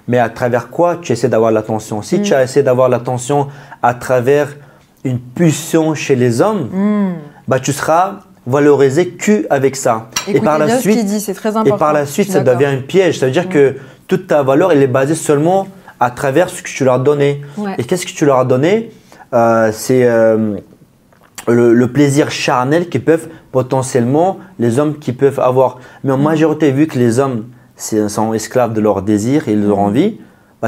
mais à travers quoi tu essaies d'avoir l'attention? Si tu as essayé d'avoir l'attention à travers une pulsion chez les hommes, tu seras valorisé qu'avec ça. Écoutez, et par la suite, c'est très important. Et par la suite, ça devient un piège. Ça veut dire que toute ta valeur, elle est basée seulement à travers ce que tu leur as donné. Et qu'est-ce que tu leur as donné? C'est le plaisir charnel qu'ils peuvent potentiellement, les hommes qui peuvent avoir. Mais en majorité, vu que les hommes sont esclaves de leurs désirs et de leur envie,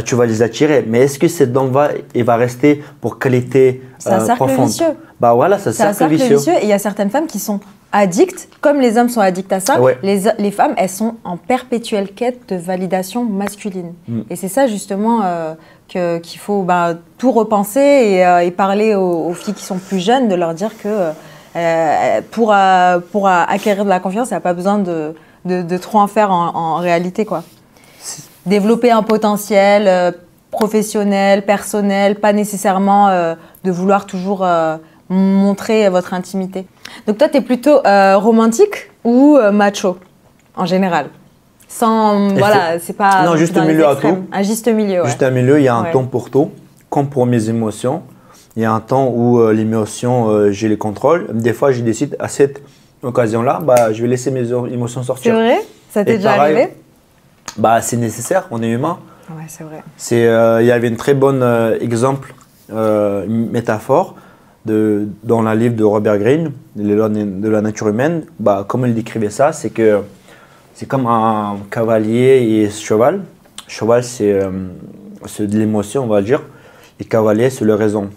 tu vas les attirer. Mais est-ce que cette donne va rester pour qualité profonde? C'est un cercle vicieux. Voilà, c'est un cercle vicieux. Et il y a certaines femmes qui sont addictes, comme les hommes sont addicts à ça, les femmes, elles sont en perpétuelle quête de validation masculine. Et c'est ça justement qu'il faut tout repenser et parler aux filles qui sont plus jeunes, de leur dire que pour acquérir de la confiance, il n'y a pas besoin de trop en faire en réalité, quoi. Développer un potentiel professionnel, personnel, pas nécessairement de vouloir toujours montrer votre intimité. Donc toi, tu es plutôt romantique ou macho en général? C'est pas... Non, juste un milieu à tout. Un juste milieu, Juste un milieu, il y a un temps pour tout, comme pour mes émotions. Il y a un temps où l'émotion, j'ai les contrôles. Des fois, je décide à cette occasion-là, je vais laisser mes émotions sortir. C'est vrai? Ça t'est déjà arrivé? C'est nécessaire, on est humain. Ouais, c'est vrai. Il y avait une très bonne exemple, une métaphore dans le livre de Robert Greene, Les lois de la nature humaine. Comme il décrivait ça, c'est que c'est comme un cavalier et cheval. Cheval, c'est de l'émotion, on va dire. Et cavalier, c'est le raison.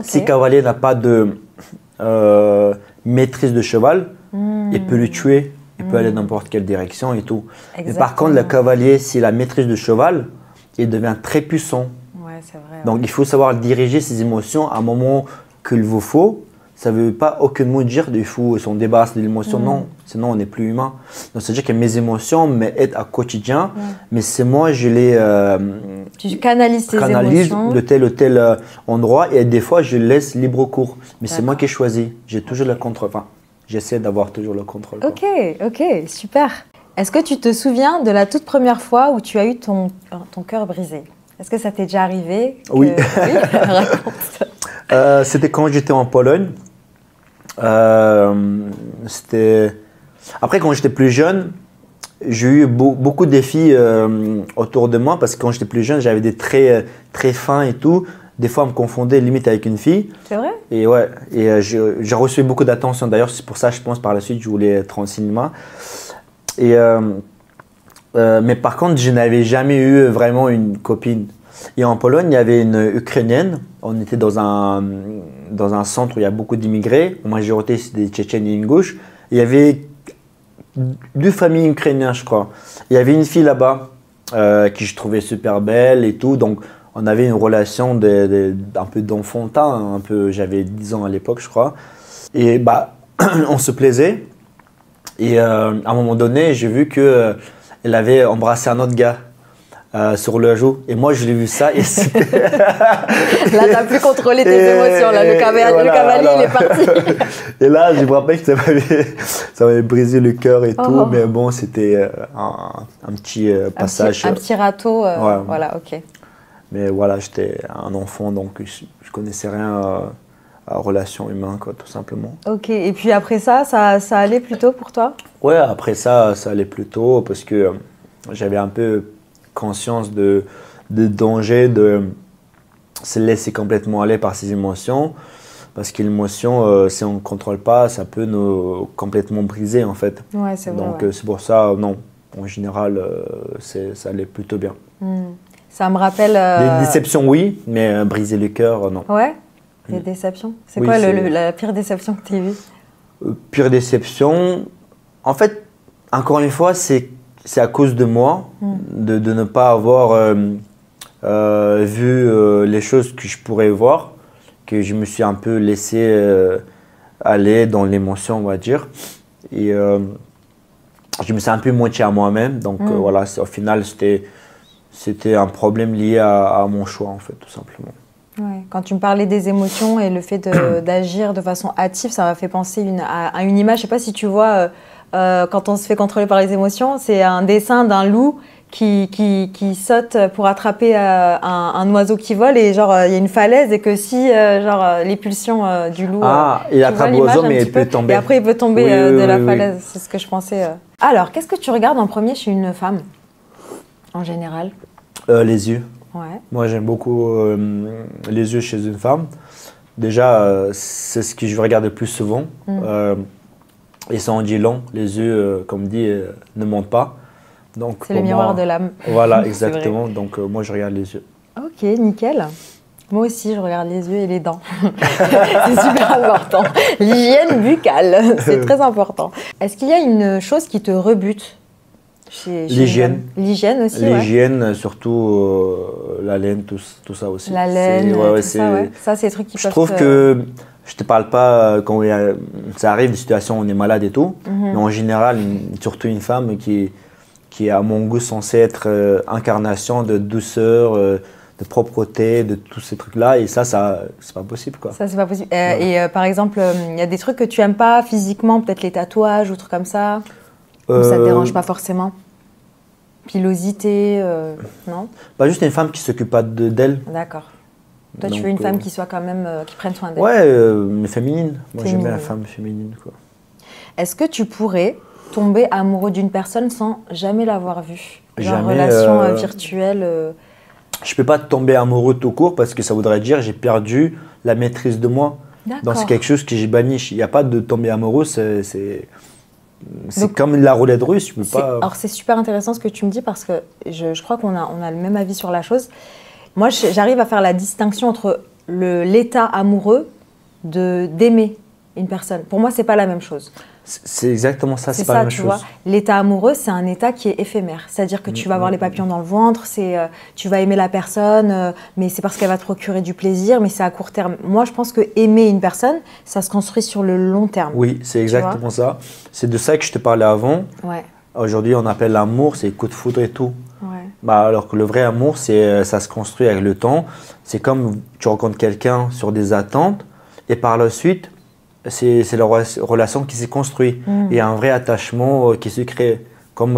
Si cavalier n'a pas de maîtrise de cheval, il peut le tuer. Il peut aller dans n'importe quelle direction et tout. Exactement. Mais par contre, le cavalier, s'il a la maîtrise de cheval, il devient très puissant. Ouais, c'est vrai. Donc, il faut savoir diriger ses émotions à un moment qu'il vous faut. ça veut pas aucunement dire qu'il faut s'en débarrasser de l'émotion. Non, sinon on n'est plus humain. Donc c'est-à-dire que mes émotions m'aident au quotidien, mais c'est moi, je les tu canalises tes émotions de tel ou tel endroit et des fois je laisse libre cours. Mais c'est moi qui ai choisi. J'ai toujours le contrôle. Enfin, j'essaie d'avoir toujours le contrôle. Ok, ok, super. Est-ce que tu te souviens de la toute première fois où tu as eu ton cœur brisé? Est-ce que ça t'est déjà arrivé Oui. Oui, raconte. C'était quand j'étais en Pologne. Après, quand j'étais plus jeune, j'ai eu beaucoup de défis autour de moi parce que quand j'étais plus jeune, j'avais des traits très fins et tout. Des fois, on me confondait limite avec une fille. C'est vrai? Et ouais, et j'ai reçu beaucoup d'attention. D'ailleurs, c'est pour ça, je pense, par la suite, je voulais être en cinéma. Et, mais par contre, je n'avais jamais eu vraiment une copine. Et en Pologne, il y avait une Ukrainienne. On était dans un centre où il y a beaucoup d'immigrés. En majorité, c'est des Tchétchènes et Ingouches. Il y avait 2 familles ukrainiennes, je crois. Il y avait une fille là-bas qui je trouvais super belle et tout. Donc, on avait une relation un peu d'enfantin. J'avais 10 ans à l'époque, je crois. Et bah, on se plaisait. Et à un moment donné, j'ai vu qu'elle avait embrassé un autre gars sur le joue. Et moi, je l'ai vu ça. Et là, tu n'as plus contrôlé tes émotions. Là. Le cavalier, il est parti. Et là, je me rappelle que ça m'avait brisé le cœur et tout. Mais bon, c'était un petit passage. Un petit râteau. Voilà, ok. Mais voilà, j'étais un enfant, donc je connaissais rien à relation humaine, quoi, tout simplement. Ok, et puis après ça allait plutôt pour toi? Ouais, après ça allait plutôt parce que j'avais un peu conscience de danger de se laisser complètement aller par ses émotions. Parce que l'émotion, si on ne contrôle pas, ça peut nous complètement briser en fait. Ouais, c'est vrai. Donc c'est pour ça, non, en général, ça allait plutôt bien. Ça me rappelle… Des déceptions, oui, mais briser le cœur, non. Ouais, des déceptions. C'est quoi la pire déception que tu as vue? Pire déception, en fait, encore une fois, c'est à cause de moi, de ne pas avoir vu les choses que je pourrais voir, que je me suis un peu laissé aller dans l'émotion, on va dire. Et je me suis un peu menti à moi-même. Donc voilà, au final, c'était un problème lié à mon choix, en fait, tout simplement. Ouais. Quand tu me parlais des émotions et le fait d'agir de façon hâtive, ça m'a fait penser à une image. Je ne sais pas si tu vois, quand on se fait contrôler par les émotions, c'est un dessin d'un loup qui saute pour attraper un oiseau qui vole et genre il y a une falaise et que si les pulsions du loup il attrape l'oiseau mais il peut tomber et après il peut tomber de la falaise, c'est ce que je pensais. Alors qu'est-ce que tu regardes en premier chez une femme en général? Les yeux. Ouais. Moi j'aime beaucoup les yeux chez une femme. Déjà c'est ce que je regarde le plus souvent et ça en dit long. Les yeux comme dit ne mentent pas. C'est le miroir de l'âme. Voilà, exactement. Donc, moi, je regarde les yeux. Ok, nickel. Moi aussi, je regarde les yeux et les dents. C'est super important. L'hygiène buccale, c'est très important. Est-ce qu'il y a une chose qui te rebute chez l'hygiène. L'hygiène aussi, l'hygiène, surtout la laine, tout ça aussi. La laine, tout ça, ouais. Ça, c'est des trucs qui peuvent… Je trouve que… Je te parle pas quand ça arrive, des situations où on est malade et tout, mais en général, surtout une femme qui est à mon goût censée être incarnation de douceur, de propreté, de tous ces trucs-là. Et ça c'est pas possible, quoi. Ça, c'est pas possible. Et par exemple, il y a des trucs que tu aimes pas physiquement, peut-être les tatouages ou trucs comme ça, ou ça te dérange pas forcément? Pilosité, non? Pas juste une femme qui s'occupe pas d'elle. D'accord. Toi, tu veux une femme qui soit quand même, qui prenne soin d'elle? Ouais, mais féminine. Moi, j'aime bien la femme féminine, quoi. Est-ce que tu pourrais tomber amoureux d'une personne sans jamais l'avoir vue? Genre Jamais, relation virtuelle Je peux pas tomber amoureux tout court parce que ça voudrait dire j'ai perdu la maîtrise de moi. Donc c'est quelque chose que j'ai banni. Il n'y a pas de tomber amoureux, c'est comme la roulette russe. Je peux pas… Alors c'est super intéressant ce que tu me dis parce que je crois qu'on a le même avis sur la chose. Moi j'arrive à faire la distinction entre l'état amoureux d'aimer une personne. Pour moi, c'est pas la même chose. C'est exactement ça, c'est pas ça, la même tu chose. vois. L'état amoureux, c'est un état qui est éphémère. C'est-à-dire que tu vas avoir les papillons dans le ventre, tu vas aimer la personne, mais c'est parce qu'elle va te procurer du plaisir, mais c'est à court terme. Moi, je pense que aimer une personne, ça se construit sur le long terme. Oui, c'est exactement ça. C'est de ça que je te parlais avant. Ouais. Aujourd'hui, on appelle l'amour, c'est coup de foudre et tout. Ouais. Bah, alors que le vrai amour, ça se construit avec le temps. C'est comme tu rencontres quelqu'un sur des attentes et par la suite, c'est la relation qui s'est construite. Il y a un vrai attachement qui se crée. Comme,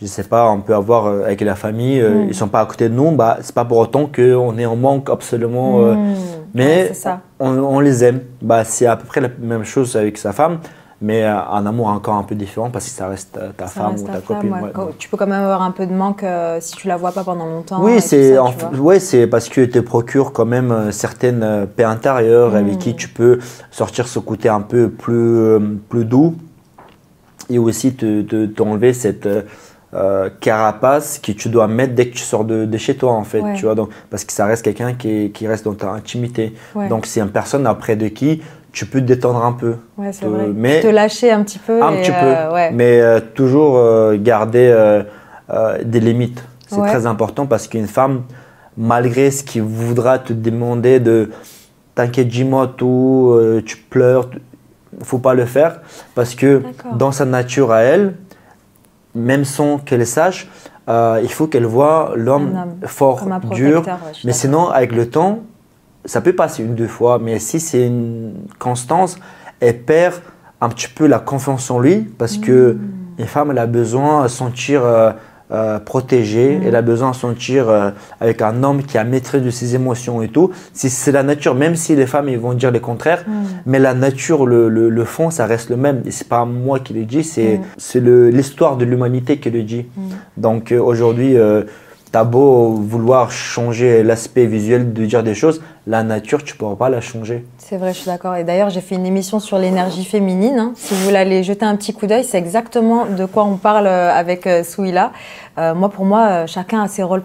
je sais pas, on peut avoir avec la famille, ils ne sont pas à côté de nous, bah, c'est pas pour autant qu'on est en manque absolument. Mais c'est ça. on les aime. Bah, c'est à peu près la même chose avec sa femme. Mais un amour encore un peu différent parce que ça reste ta femme ou ta copine. Ouais. Ouais. Tu peux quand même avoir un peu de manque si tu la vois pas pendant longtemps. Oui, c'est parce que te procure quand même certaines paix intérieure avec qui tu peux sortir ce côté un peu plus doux et aussi t'enlever cette carapace que tu dois mettre dès que tu sors de chez toi en fait. Ouais. Tu vois, donc, parce que ça reste quelqu'un qui reste dans ta intimité. Ouais. Donc c'est une personne après de qui tu peux te détendre un peu. Ouais, c'est vrai. Mais te lâcher un petit peu. Un petit peu. Ouais. Mais toujours garder des limites. C'est très important parce qu'une femme, malgré ce qu'il voudra te demander de t'inquiète, dis-moi tout, tu pleures, il ne faut pas le faire parce que dans sa nature à elle, même sans qu'elle sache, il faut qu'elle voie l'homme fort, dur. Mais sinon, avec le temps, ça peut passer une, deux fois, mais si c'est une constance, elle perd un petit peu la confiance en lui parce que une femme, elle a besoin de se sentir protégée, elle a besoin de se sentir avec un homme qui a maîtrise de ses émotions et tout. C'est la nature, même si les femmes ils vont dire le contraire, mais la nature, le fond, ça reste le même. Et c'est pas moi qui le dis, c'est l'histoire de l'humanité qui le dit. Donc aujourd'hui, t'as beau vouloir changer l'aspect visuel de dire des choses, la nature, tu ne pourras pas la changer. C'est vrai, je suis d'accord. Et d'ailleurs, j'ai fait une émission sur l'énergie féminine. Hein. Si vous voulez aller jeter un petit coup d'œil, c'est exactement de quoi on parle avec Souila. Pour moi, chacun a ses rôles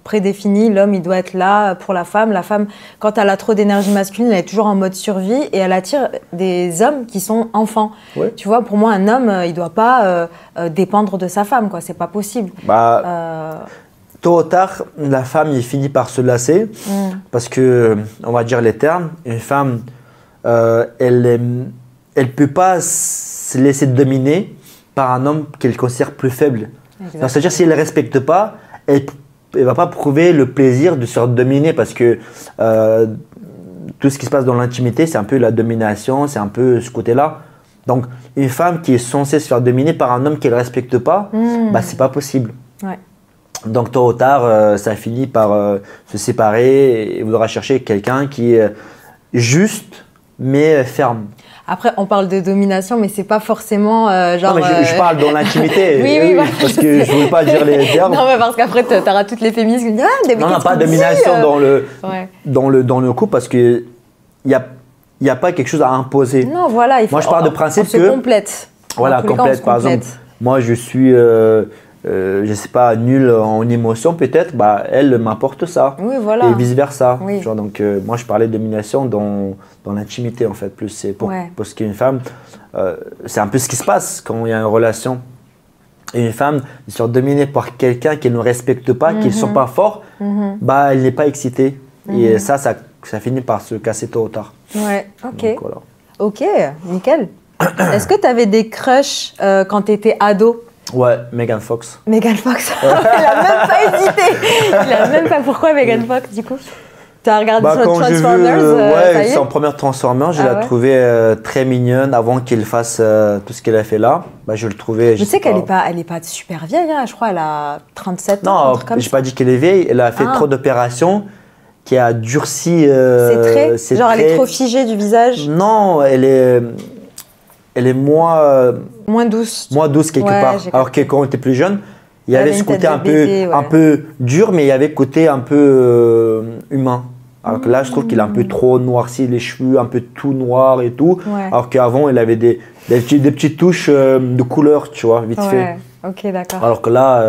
prédéfinis. L'homme, il doit être là pour la femme. La femme, quand elle a trop d'énergie masculine, elle est toujours en mode survie et elle attire des hommes qui sont enfants. Ouais. Tu vois, pour moi, un homme, il ne doit pas dépendre de sa femme, quoi. C'est pas possible. Tôt ou tard, la femme il finit par se lasser parce que, on va dire les termes, une femme, elle peut pas se laisser dominer par un homme qu'elle considère plus faible. C'est-à-dire si elle ne le respecte pas, elle ne va pas prouver le plaisir de se faire dominer parce que tout ce qui se passe dans l'intimité, c'est un peu la domination, c'est un peu ce côté-là. Donc, une femme qui est censée se faire dominer par un homme qu'elle ne respecte pas, c'est pas possible. Ouais. Donc tôt ou tard, ça finit par se séparer et voudra chercher quelqu'un qui est juste mais ferme. Après, on parle de domination, mais c'est pas forcément genre. Non, mais je parle dans l'intimité. oui, parce que je ne voulais pas dire les termes. Non, mais parce qu'après, tu auras toutes les féministes qui disent non, pas de domination dans le couple parce que il y a pas quelque chose à imposer. Non, voilà. Moi, je pars de principe que. On se complète. Voilà, complète. Par exemple, moi, je suis. je sais pas, nulle en émotion peut-être, elle m'apporte ça. Oui, voilà. Et vice versa. Oui. Genre, donc, moi, je parlais de domination dans l'intimité en fait, plus. C'est parce qu'une femme, c'est un peu ce qui se passe quand il y a une relation. Et une femme, se faire dominer par quelqu'un qu'elle ne respecte pas, qui ne sont pas forts, elle n'est pas excitée. Et ça finit par se casser tôt ou tard. Ouais, ok. Donc, voilà. Ok, nickel. Est-ce que tu avais des crushs quand tu étais ado? Ouais, Megan Fox. Megan Fox. Il a même pas hésité. Il a même pas. Pourquoi Megan Fox du coup? Tu as regardé sur Transformers son première Transformers, je l'ai trouvée très mignonne avant qu'il fasse tout ce qu'elle a fait là. Je le trouvais. Je sais qu'elle n'est pas super vieille, hein. Je crois qu'elle a 37 ans. Non, je n'ai pas dit qu'elle est vieille. Elle a fait trop d'opérations qui a durci ses traits. Genre elle est trop figée du visage. Non, elle est moins douce. Moins douce quelque part. Alors que quand on était plus jeune, il y avait ce côté un peu dur, mais il y avait le côté un peu humain. Alors que là, je trouve qu'il a un peu trop noirci les cheveux, un peu tout noir et tout. Ouais. Alors qu'avant, il avait des petites touches de couleur, tu vois, vite fait. Ok, d'accord. Alors que là,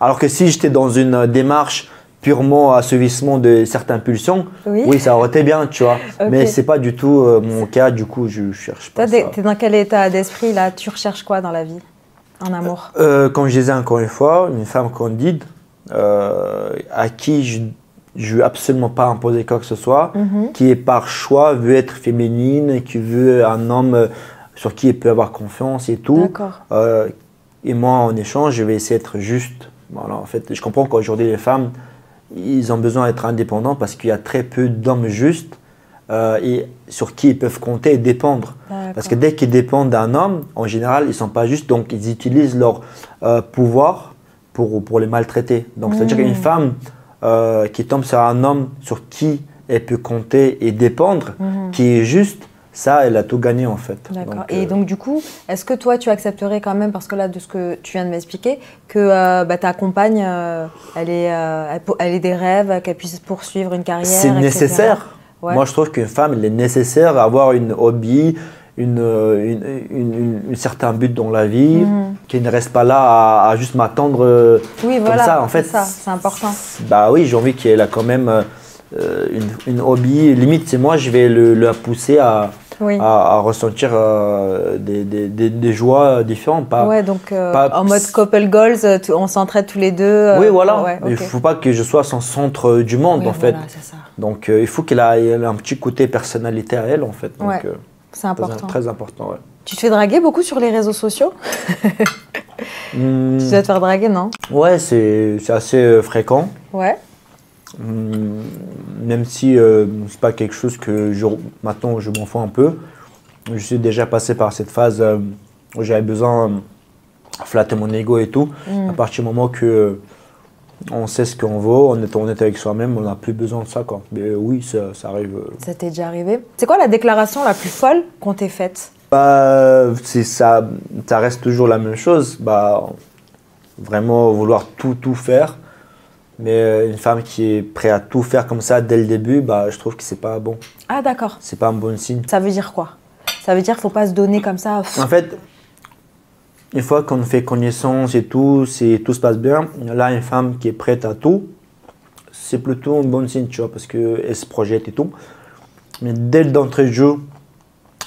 alors que si j'étais dans une démarche purement assouvissement de certaines pulsions, oui, ça aurait été bien, tu vois. Ok. Mais c'est pas du tout mon cas, du coup, je cherche pas Toi, ça. t'es dans quel état d'esprit là? Tu recherches quoi dans la vie? En amour? Comme je disais encore une fois, une femme candide à qui je veux absolument pas imposer quoi que ce soit, qui est par choix veut être féminine, qui veut un homme sur qui elle peut avoir confiance et tout. D'accord. Et moi, en échange, je vais essayer d'être juste. Voilà, en fait, je comprends qu'aujourd'hui, les femmes, ils ont besoin d'être indépendants parce qu'il y a très peu d'hommes justes et sur qui ils peuvent compter et dépendre. Parce que dès qu'ils dépendent d'un homme, en général, ils ne sont pas justes, donc ils utilisent leur pouvoir pour les maltraiter. Donc, c'est-à-dire qu'une femme qui tombe sur un homme sur qui elle peut compter et dépendre, qui est juste, ça, elle a tout gagné en fait. D'accord. Et donc du coup, est-ce que toi, tu accepterais quand même, parce que là, de ce que tu viens de m'expliquer, que ta compagne, elle ait des rêves, qu'elle puisse poursuivre une carrière, c'est etc. nécessaire. Ouais. Moi, je trouve qu'une femme, il est nécessaire d'avoir une hobby, un certain but dans la vie, qui ne reste pas là à juste m'attendre Oui, comme voilà, ça. En fait, c'est important. Bah oui, j'ai envie qu'elle a quand même une hobby. Limite, c'est moi, je vais la pousser à ressentir des joies différentes. Donc en mode couple goals, on s'entraide tous les deux. Oui, voilà. Ouais, Il ne faut pas que je sois son centre du monde, en fait. Voilà, c'est ça. Donc, il faut qu'elle ait un petit côté personnalité à elle, en fait. Donc, c'est important. Très important, ouais. Tu te fais draguer beaucoup sur les réseaux sociaux? Tu dois te faire draguer, non? Ouais, c'est assez fréquent. Ouais. Même si c'est pas quelque chose que maintenant je m'en fous un peu. Je suis déjà passé par cette phase où j'avais besoin de flatter mon ego et tout. À partir du moment que on sait ce qu'on vaut, on est honnête avec soi-même, on n'a plus besoin de ça, quoi. Mais oui, ça arrive. Ça t'est déjà arrivé? C'est quoi la déclaration la plus folle qu'on t'ait faite? Bah, ça reste toujours la même chose. Bah, vraiment vouloir tout faire. Mais une femme qui est prête à tout faire comme ça dès le début, bah, je trouve que c'est pas bon. Ah d'accord. C'est pas un bon signe. Ça veut dire quoi? Ça veut dire qu'il ne faut pas se donner comme ça. En fait, une fois qu'on fait connaissance et tout, tout se passe bien, là, une femme qui est prête à tout, c'est plutôt un bon signe, tu vois, parce qu'elle se projette et tout. Mais dès d'entrée de jeu,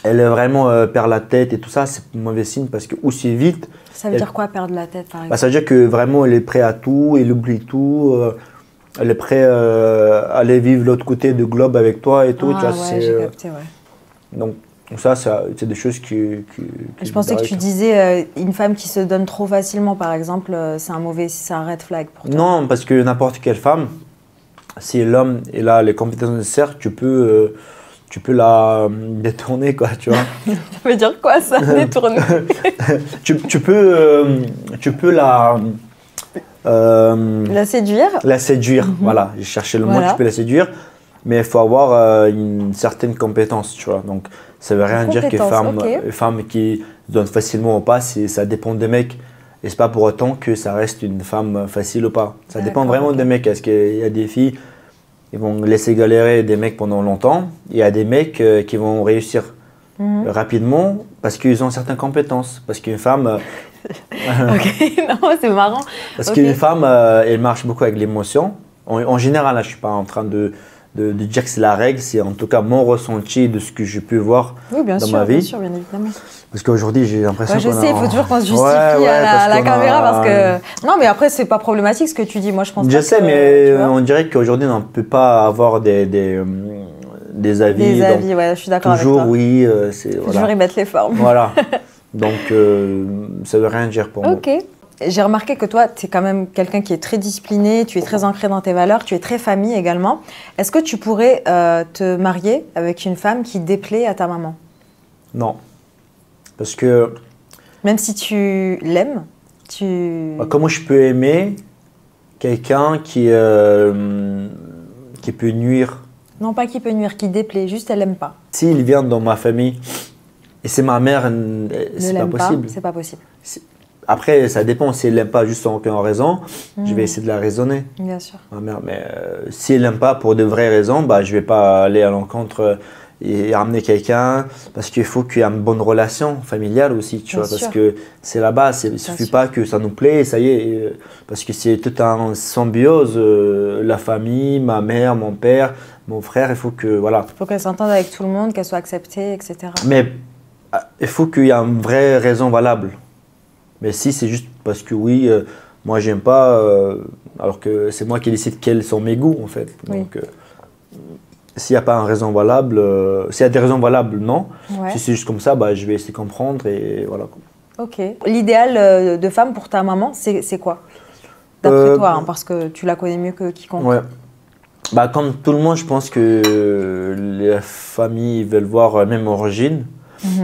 elle est vraiment perd la tête et tout ça, c'est un mauvais signe parce que aussi vite. Ça veut dire quoi, perdre la tête, par exemple? Bah, ça veut dire que vraiment, elle est prête à tout, elle oublie tout, elle est prête à aller vivre l'autre côté du globe avec toi et tout. Ah, tu vois, ouais, j'ai capté, ouais. Donc, ça c'est des choses qui je pensais que tu disais une femme qui se donne trop facilement, par exemple, c'est un red flag pour toi. Non, parce que n'importe quelle femme, si l'homme a les compétences nécessaires, tu peux la détourner, quoi, tu vois. Ça veut dire quoi, ça, détourner? tu peux la séduire? La séduire, voilà. J'ai cherché le mot, Voilà. tu peux la séduire, mais il faut avoir une certaine compétence, tu vois. Donc, ça veut rien dire qu'une femme qui se donne facilement ou pas, ça dépend des mecs. Et c'est pas pour autant que ça reste une femme facile ou pas. Ça dépend vraiment des mecs. Est-ce qu'il y a des filles qui vont laisser galérer des mecs pendant longtemps? Il y a des mecs qui vont réussir rapidement parce qu'ils ont certaines compétences. Parce qu'une femme... Ok, non, c'est marrant. Parce qu'une femme, elle marche beaucoup avec l'émotion. En général, là, je ne suis pas en train de dire que c'est la règle, c'est en tout cas mon ressenti de ce que j'ai pu voir dans ma vie. Bien sûr, bien évidemment. Parce qu'aujourd'hui, j'ai l'impression je sais, il faut toujours qu'on se justifie à la caméra parce que... Non, mais après, c'est pas problématique ce que tu dis. Moi, je pense Je sais, mais on dirait qu'aujourd'hui, on ne peut pas avoir des avis. Des avis, ouais, je suis d'accord avec toi. Toujours, oui. C'est toujours y mettre les formes. Voilà. Donc, ça ne veut rien dire pour moi. Ok. J'ai remarqué que toi, tu es quand même quelqu'un qui est très discipliné, tu es très ancré dans tes valeurs, tu es très famille également. Est-ce que tu pourrais te marier avec une femme qui déplaît à ta maman? Non. Parce que... Même si tu l'aimes, comment je peux aimer quelqu'un qui peut nuire? Non, pas qui peut nuire, qui déplaît, juste elle l'aime pas. S'il vient dans ma famille et c'est ma mère, c'est pas possible. C'est pas possible. Après, ça dépend. Si elle l'aime pas juste sans aucune raison, je vais essayer de la raisonner. Bien sûr. Ma mère, mais si elle l'aime pas pour de vraies raisons, bah je vais pas aller à l'encontre et ramener quelqu'un, parce qu'il faut qu'il y ait une bonne relation familiale aussi, tu vois, parce que c'est la base. Il ne suffit pas que ça nous plaît, ça y est, parce que c'est tout un symbiose, la famille, ma mère, mon père, mon frère, il faut que, voilà. Il faut qu'elle s'entende avec tout le monde, qu'elle soit acceptée, etc. Mais il faut qu'il y ait une vraie raison valable. Mais si c'est juste parce que oui, moi j'aime pas, alors que c'est moi qui décide quels sont mes goûts en fait. Oui. Donc s'il n'y a pas une raison valable, s'il y a des raisons valables, non. Ouais. Si c'est juste comme ça, bah, je vais essayer de comprendre et voilà. Ok. L'idéal de femme pour ta maman, c'est quoi? D'après toi, hein, parce que tu la connais mieux que quiconque. Ouais. Bah, comme tout le monde, je pense que les familles veulent voir la même origine,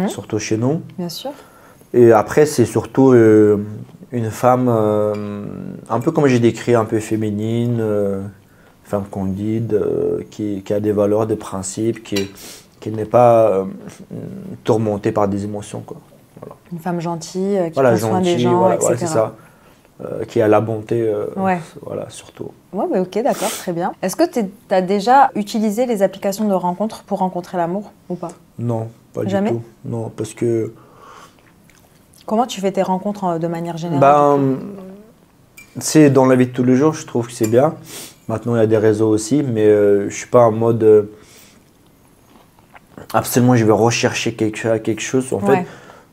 surtout chez nous. Bien sûr. Et après, c'est surtout une femme, un peu comme j'ai décrit, un peu féminine, femme candide, qui a des valeurs, des principes, qui n'est pas tourmentée par des émotions, quoi. Voilà. Une femme gentille, qui voilà, prend soin des gens, voilà, etc. voilà, c'est ça. Qui a la bonté, Ouais. voilà, surtout. Ouais, bah ok, d'accord, très bien. Est-ce que tu as déjà utilisé les applications de rencontres pour rencontrer l'amour ou pas? Non, pas Jamais? du tout. Non, parce que... Comment tu fais tes rencontres de manière générale? Ben, c'est dans la vie de tous les jours, je trouve que c'est bien. Maintenant, il y a des réseaux aussi, mais je ne suis pas en mode absolument je vais rechercher quelque chose. En fait,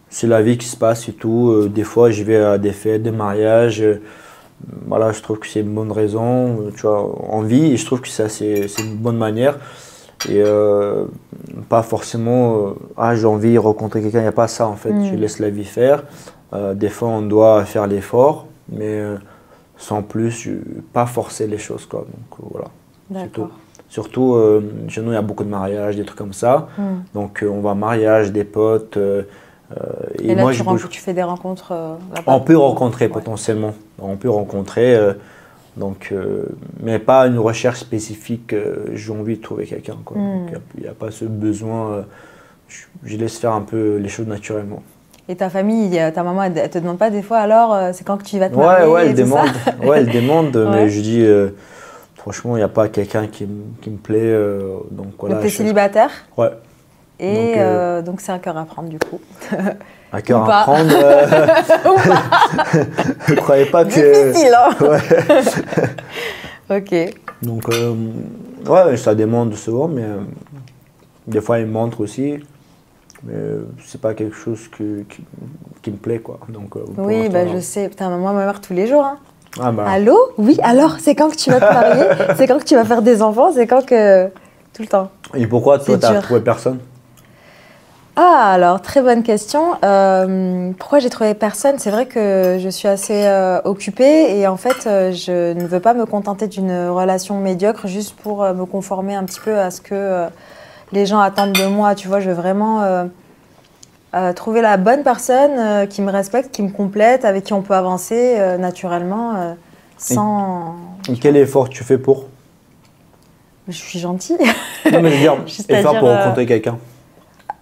c'est la vie qui se passe et tout. Des fois, je vais à des fêtes, des mariages. Voilà, je trouve que c'est une bonne raison. Tu vois, envie, et je trouve que ça, c'est une bonne manière. Et pas forcément, j'ai envie de rencontrer quelqu'un, il n'y a pas ça en fait. Je laisse la vie faire. Des fois, on doit faire l'effort, mais sans plus, pas forcer les choses, quoi. Donc voilà. D'accord. Surtout, chez nous, il y a beaucoup de mariages, des trucs comme ça. Donc on va à mariage, des potes. Et là, moi, tu fais des rencontres là-bas. On peut rencontrer potentiellement. On peut rencontrer. Donc, mais pas une recherche spécifique, j'ai envie de trouver quelqu'un. Il n'y a pas ce besoin, je laisse faire un peu les choses naturellement. Et ta famille, ta maman, elle ne te demande pas des fois alors, c'est quand que tu vas te marier? Ouais, elle demande, elle demande, Ouais. mais je dis, franchement, il n'y a pas quelqu'un qui me plaît. Donc voilà. Donc tu es célibataire? Ouais. Et donc c'est un cœur à prendre du coup. Un cœur Ou à pas. prendre. Ne croyez pas que. Difficile, hein. Ok. Donc, ouais, ça demande souvent, mais des fois, il me montre aussi. Mais c'est pas quelque chose qui me plaît, quoi. Donc, oui, bah, je sais. Putain, moi, ma mère, tous les jours. Hein. Ah bah. Allô? Oui, alors, c'est quand que tu vas te marier? C'est quand que tu vas faire des enfants? C'est quand que. Tout le temps. Et pourquoi toi, C'est t'as dur. trouvé personne? Ah, alors, très bonne question. Pourquoi j'ai trouvé personne? C'est vrai que je suis assez occupée et en fait, je ne veux pas me contenter d'une relation médiocre juste pour me conformer un petit peu à ce que les gens attendent de moi. Tu vois, je veux vraiment trouver la bonne personne qui me respecte, qui me complète, avec qui on peut avancer naturellement sans... Et quel effort tu fais pour? Je suis gentille. Non, mais je veux dire, Juste effort à pour dire, rencontrer quelqu'un.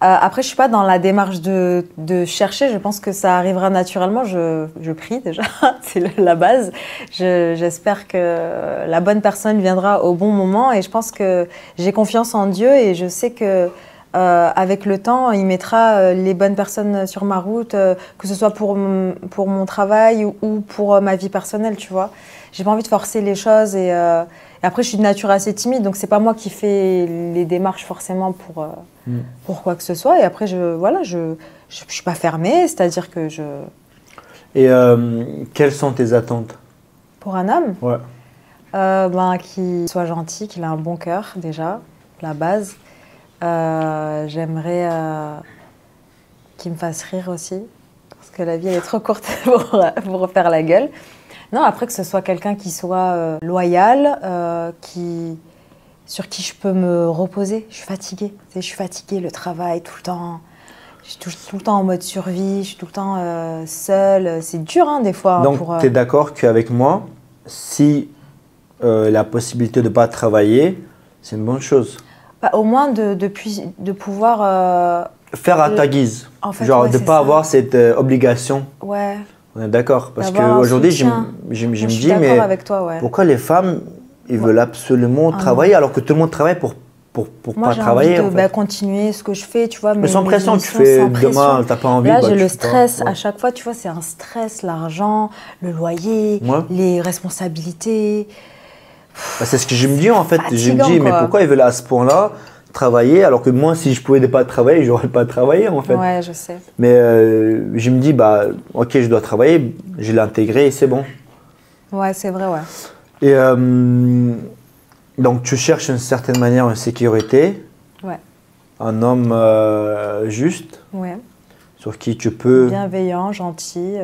Après, je suis pas dans la démarche de chercher. Je pense que ça arrivera naturellement. Je prie déjà, c'est la base. J'espère que la bonne personne viendra au bon moment. Et je pense que j'ai confiance en Dieu et je sais que avec le temps, il mettra les bonnes personnes sur ma route, que ce soit pour mon travail ou pour ma vie personnelle, tu vois. J'ai pas envie de forcer les choses et après, je suis de nature assez timide, donc c'est pas moi qui fais les démarches forcément pour quoi que ce soit. Et après, je suis pas fermée, c'est-à-dire que je... Et quelles sont tes attentes? Pour un homme, Ouais. qu'il soit gentil, qu'il ait un bon cœur déjà, la base. J'aimerais qu'il me fasse rire aussi, parce que la vie elle est trop courte pour refaire la gueule. Non, après que ce soit quelqu'un qui soit loyal, sur qui je peux me reposer. Je suis fatiguée, je suis fatiguée, le travail tout le temps. Je suis tout le temps en mode survie, je suis tout le temps seule. C'est dur hein, des fois. Donc, tu es d'accord qu'avec moi, si la possibilité de ne pas travailler, c'est une bonne chose? Bah, au moins de pouvoir... Faire à ta guise. En fait, genre ouais, de ne pas avoir cette obligation. Ouais. On est d'accord. Parce D'avoir un qu'aujourd'hui, je soutien. me suis dis, d'accord mais avec toi, ouais. pourquoi les femmes, ils veulent absolument travailler alors que tout le monde travaille pour pour Moi, pas j'ai travailler. envie de continuer ce que je fais, tu vois. Mais sans mes pression, tu émissions fais sans demain, pression. t'as pas envie. Là, bah, j'ai tu le fais pas. stress. Ouais. À chaque fois, tu vois, c'est un stress, l'argent, le loyer, Ouais. les responsabilités. Bah, c'est ce que je me dis en fait. Je me Fatigant, dis, mais quoi. pourquoi ils veulent à ce point-là travailler alors que moi, si je pouvais pas travailler, j'aurais pas travaillé en fait. Ouais, je sais. Mais je me dis, bah, ok, je dois travailler, je l'ai intégré et c'est bon. Ouais, c'est vrai, ouais. Et donc, tu cherches d'une certaine manière une sécurité, Ouais, un homme juste, ouais. sur qui tu peux. Bienveillant, gentil.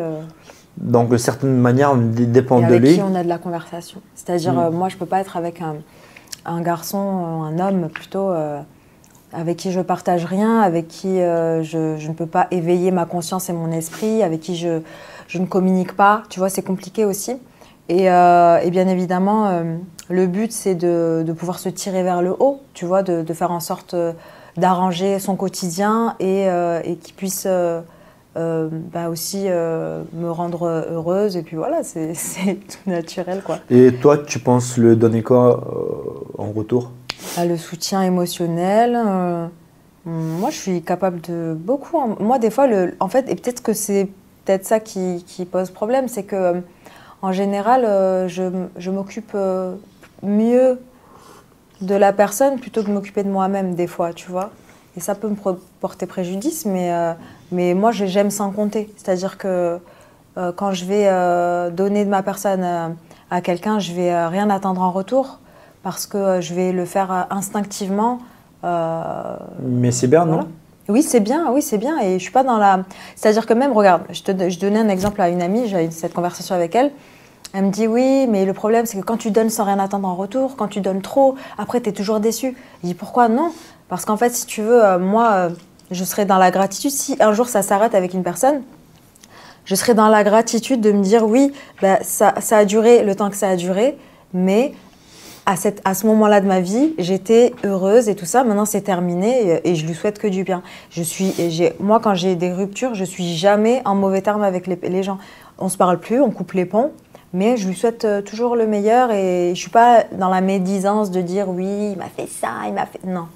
Donc, d'une certaine manière, on dépend Et de avec lui. qui on a de la conversation. C'est-à-dire, moi, je peux pas être avec un garçon, un homme plutôt, avec qui je partage rien, avec qui je ne peux pas éveiller ma conscience et mon esprit, avec qui je ne communique pas. Tu vois, c'est compliqué aussi. Et bien évidemment, le but, c'est de pouvoir se tirer vers le haut, tu vois, de faire en sorte d'arranger son quotidien et qu'il puisse aussi me rendre heureuse. Et puis voilà, c'est tout naturel, quoi. Et toi, tu penses le donner quoi en retour? Le soutien émotionnel. Moi, je suis capable de beaucoup. Moi, des fois, en fait, et peut-être que c'est peut-être ça qui pose problème, c'est que en général, je m'occupe mieux de la personne plutôt que de m'occuper de moi-même des fois, tu vois. Et ça peut me porter préjudice, mais moi, j'aime sans compter. C'est-à-dire que quand je vais donner de ma personne à quelqu'un, je vais rien attendre en retour parce que je vais le faire instinctivement. Mais c'est bien, voilà. non? Oui, c'est bien, et je suis pas dans la... C'est-à-dire que même, regarde, je donnais un exemple à une amie, j'ai eu cette conversation avec elle. Elle me dit, oui, mais le problème, c'est que quand tu donnes sans rien attendre en retour, quand tu donnes trop, après, tu es toujours déçu. Je dis, pourquoi non? Parce qu'en fait, si tu veux, moi, je serais dans la gratitude. Si un jour, ça s'arrête avec une personne, je serais dans la gratitude de me dire, oui, ça a duré le temps que ça a duré, mais... À ce moment-là de ma vie, j'étais heureuse et tout ça. Maintenant, c'est terminé et je lui souhaite que du bien. Moi, quand j'ai des ruptures, je suis jamais en mauvais termes avec les gens. On se parle plus, on coupe les ponts, mais je lui souhaite toujours le meilleur et je suis pas dans la médisance de dire oui, il m'a fait ça, il m'a fait... Non.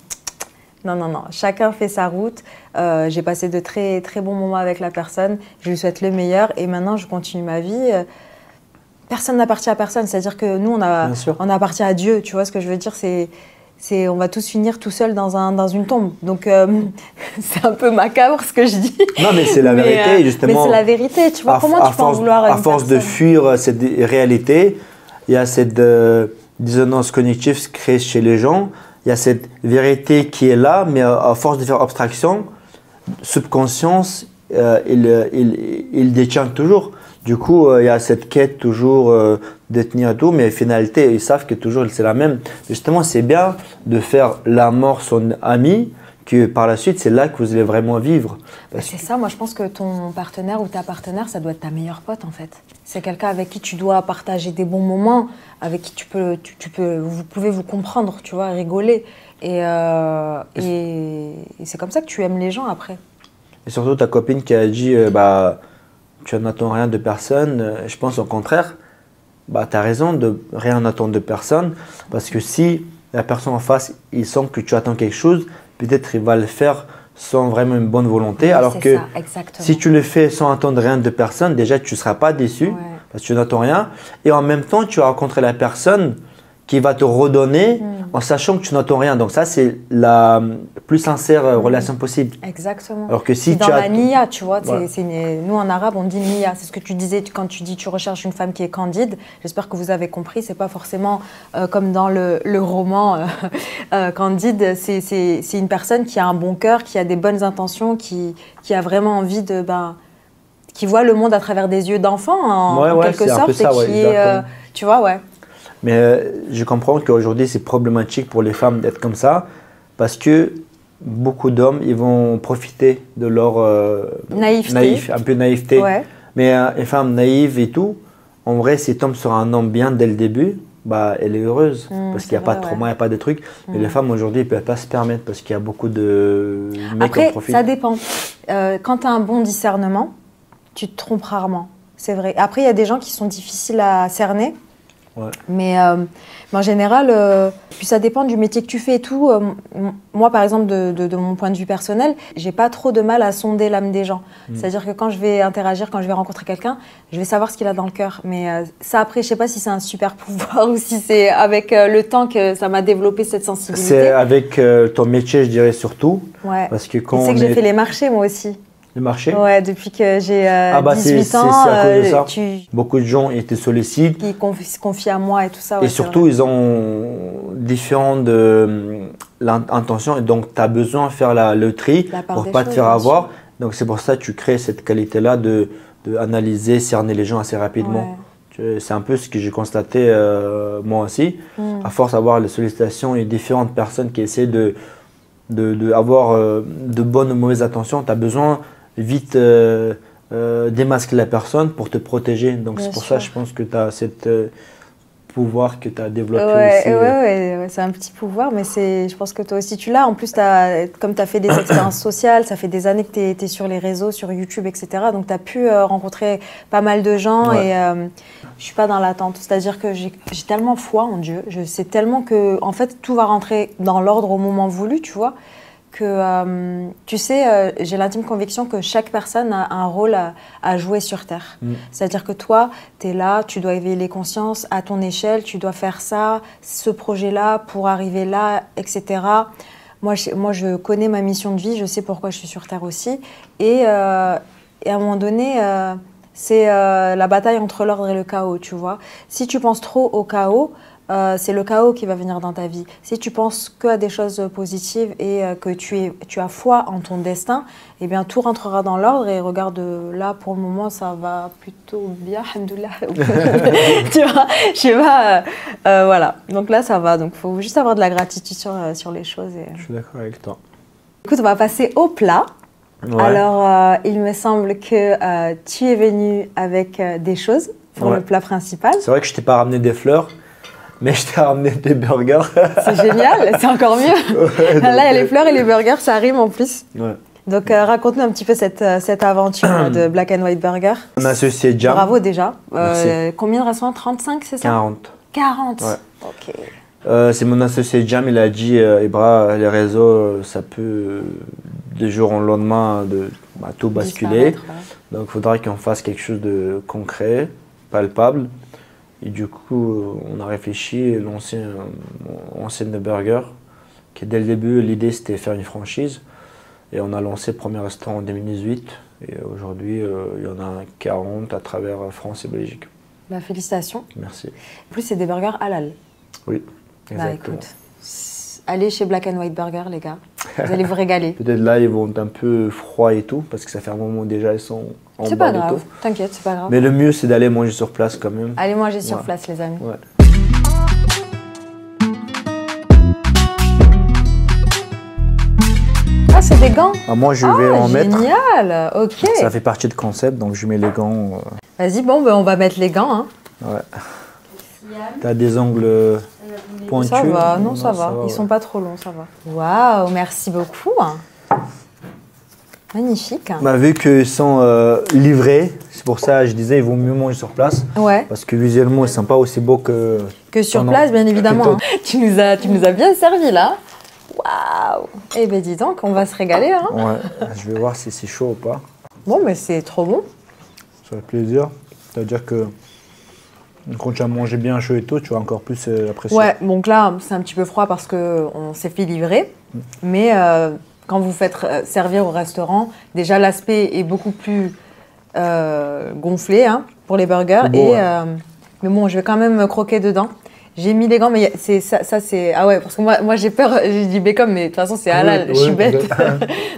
Non. Chacun fait sa route. J'ai passé de très, très bons moments avec la personne. Je lui souhaite le meilleur et maintenant, je continue ma vie. Personne n'appartient à personne, c'est-à-dire que nous, on appartient à Dieu, tu vois ce que je veux dire, on va tous finir tout seuls dans une tombe. Donc, c'est un peu macabre ce que je dis. Non, mais c'est la vérité, justement. Mais c'est la vérité, tu vois, comment tu peux en vouloir à une force de personne? fuir cette réalité, il y a cette dissonance cognitive créée chez les gens, il y a cette vérité qui est là, mais à force de faire abstraction, subconscience, il détient toujours. Du coup, il y a cette quête toujours de tenir tout, mais finalité, ils savent que toujours c'est la même. Justement, c'est bien de faire la mort son ami, que par la suite, c'est là que vous allez vraiment vivre. C'est ça, moi je pense que ton partenaire ou ta partenaire, ça doit être ta meilleure pote en fait. C'est quelqu'un avec qui tu dois partager des bons moments, avec qui vous pouvez vous comprendre, tu vois, rigoler. Et c'est comme ça que tu aimes les gens après. Et surtout ta copine qui a dit, tu n'attends rien de personne. Je pense au contraire, tu as raison de rien attendre de personne. Parce que si la personne en face, il sent que tu attends quelque chose, peut-être il va le faire sans vraiment une bonne volonté. Oui, alors que si tu le fais sans attendre rien de personne, déjà tu ne seras pas déçu parce que tu n'attends rien. Et en même temps, tu vas rencontrer la personne qui va te redonner en sachant que tu n'attends rien. Donc ça, c'est la plus sincère relation possible. Exactement. Alors que si dans la niya, tu vois, nous en arabe, on dit niya. C'est ce que tu disais quand tu dis tu recherches une femme qui est candide. J'espère que vous avez compris. C'est pas forcément comme dans le roman Candide. C'est une personne qui a un bon cœur, qui a des bonnes intentions, qui a vraiment envie de... qui voit le monde à travers des yeux d'enfant, en quelque sorte. Ça, et qui est, tu vois, ouais. Mais je comprends qu'aujourd'hui, c'est problématique pour les femmes d'être comme ça parce que beaucoup d'hommes, ils vont profiter de leur naïveté. Ouais. Mais une femme naïve et tout, en vrai, si tu tombes sur un homme bien dès le début, elle est heureuse parce qu'il n'y a pas de trauma, il n'y a pas de trucs. Mais les femmes aujourd'hui, elles ne peuvent pas se permettre parce qu'il y a beaucoup de mecs qui en profitent. Ça dépend. Quand tu as un bon discernement, tu te trompes rarement. C'est vrai. Après, il y a des gens qui sont difficiles à cerner. Ouais. Mais en général, puis ça dépend du métier que tu fais et tout. Moi, par exemple, de mon point de vue personnel, j'ai pas trop de mal à sonder l'âme des gens. C'est-à-dire que quand je vais interagir, quand je vais rencontrer quelqu'un, je vais savoir ce qu'il a dans le cœur. Mais ça, après, je sais pas si c'est un super pouvoir ou si c'est avec le temps que ça m'a développé cette sensibilité. C'est avec ton métier, je dirais surtout. Ouais. Parce que quand tu sais que j'ai fait les marchés, moi aussi. Les marchés? Ouais, depuis que j'ai 18 ans, c'est à cause de ça. Beaucoup de gens te sollicitent. Qui se confient à moi et tout ça. Et surtout, ils ont différentes intentions. Et donc, tu as besoin de faire le tri pour ne pas te faire avoir. Donc, c'est pour ça que tu crées cette qualité-là de analyser, cerner les gens assez rapidement. Ouais. C'est un peu ce que j'ai constaté moi aussi. À force d'avoir les sollicitations et différentes personnes qui essaient d'avoir de bonnes ou mauvaises intentions, tu as besoin vite démasquer la personne pour te protéger. Donc c'est pour ça je pense que tu as cette pouvoir que tu as développé aussi. Ouais, c'est un petit pouvoir, mais je pense que toi aussi tu l'as. En plus, comme tu as fait des expériences sociales, ça fait des années que tu es sur les réseaux, sur YouTube, etc. Donc tu as pu rencontrer pas mal de gens et je suis pas dans l'attente. C'est-à-dire que j'ai tellement foi en Dieu, je sais tellement que en fait tout va rentrer dans l'ordre au moment voulu, tu vois. Que, tu sais, j'ai l'intime conviction que chaque personne a un rôle à jouer sur Terre. C'est-à-dire que toi, tu es là, tu dois éveiller les consciences à ton échelle, tu dois faire ça, ce projet-là, pour arriver là, etc. Moi, je connais ma mission de vie, je sais pourquoi je suis sur Terre aussi. Et à un moment donné, c'est la bataille entre l'ordre et le chaos, tu vois. Si tu penses trop au chaos, c'est le chaos qui va venir dans ta vie. Si tu penses que à des choses positives et que tu as foi en ton destin, eh bien tout rentrera dans l'ordre. Et regarde, là pour le moment ça va plutôt bien, alhamdoulilah. Tu vois, je sais pas, voilà. Donc là ça va. Donc il faut juste avoir de la gratitude sur les choses. Je suis d'accord avec toi. Écoute, on va passer au plat. Ouais. Alors il me semble que tu es venu avec des choses pour le plat principal. C'est vrai que je t'ai pas ramené des fleurs. Mais je t'ai ramené des burgers. C'est génial, c'est encore mieux. Là, il y a les fleurs et les burgers, ça rime en plus. Ouais. Donc, raconte-nous un petit peu cette aventure de Black and White Burger. Mon associé Jam. Bravo déjà. Combien de restaurants? 35, c'est ça? 40. 40 ouais. Ok. C'est mon associé Jam, il a dit, Ibra, les réseaux, ça peut, du jour au lendemain, tout basculer. Donc, il faudra qu'on fasse quelque chose de concret, palpable. Et du coup, on a réfléchi et lancé une enseigne de burger. Qui dès le début, l'idée c'était faire une franchise. Et on a lancé le premier restaurant en 2018. Et aujourd'hui, il y en a 40 à travers France et Belgique. Bah, félicitations. Merci. En plus, c'est des burgers halal. Oui, exactement. Bah, écoute, allez chez Black and White Burger, les gars. Vous allez vous régaler. Peut-être là, ils vont être un peu froids et tout, parce que ça fait un moment déjà, ils sont en bas. C'est pas grave, t'inquiète, c'est pas grave. Mais le mieux, c'est d'aller manger sur place quand même. Allez manger sur place, les amis. Ouais. Ah, c'est des gants? Moi, je vais en mettre. Génial, ok. Ça fait partie du concept, donc je mets les gants. Vas-y, bon, on va mettre les gants. Hein. Ouais. T'as des ongles pointus? Ça va, non, ça va. Ils sont pas trop longs, ça va. Waouh, merci beaucoup. Magnifique. Bah, vu qu'ils sont livrés, c'est pour ça que je disais ils vont mieux manger sur place. Ouais. Parce que visuellement, ils ne sont pas aussi beaux que sur place, bien évidemment. Tu nous as bien servi là. Waouh. Eh bien, dis donc, on va se régaler. Hein. Ouais, je vais voir si c'est chaud ou pas. Bon, mais c'est trop bon. Ça fait plaisir. C'est-à-dire que quand tu as mangé bien chaud et tout, tu vas encore plus apprécier. Ouais, donc là, c'est un petit peu froid parce qu'on s'est fait livrer. Mais quand vous faites servir au restaurant, déjà l'aspect est beaucoup plus gonflé pour les burgers. Beau, mais bon, je vais quand même croquer dedans. J'ai mis les gants, mais ça c'est... Ah ouais, parce que moi j'ai peur, j'ai dit bacon, mais de toute façon c'est halal, je suis bête.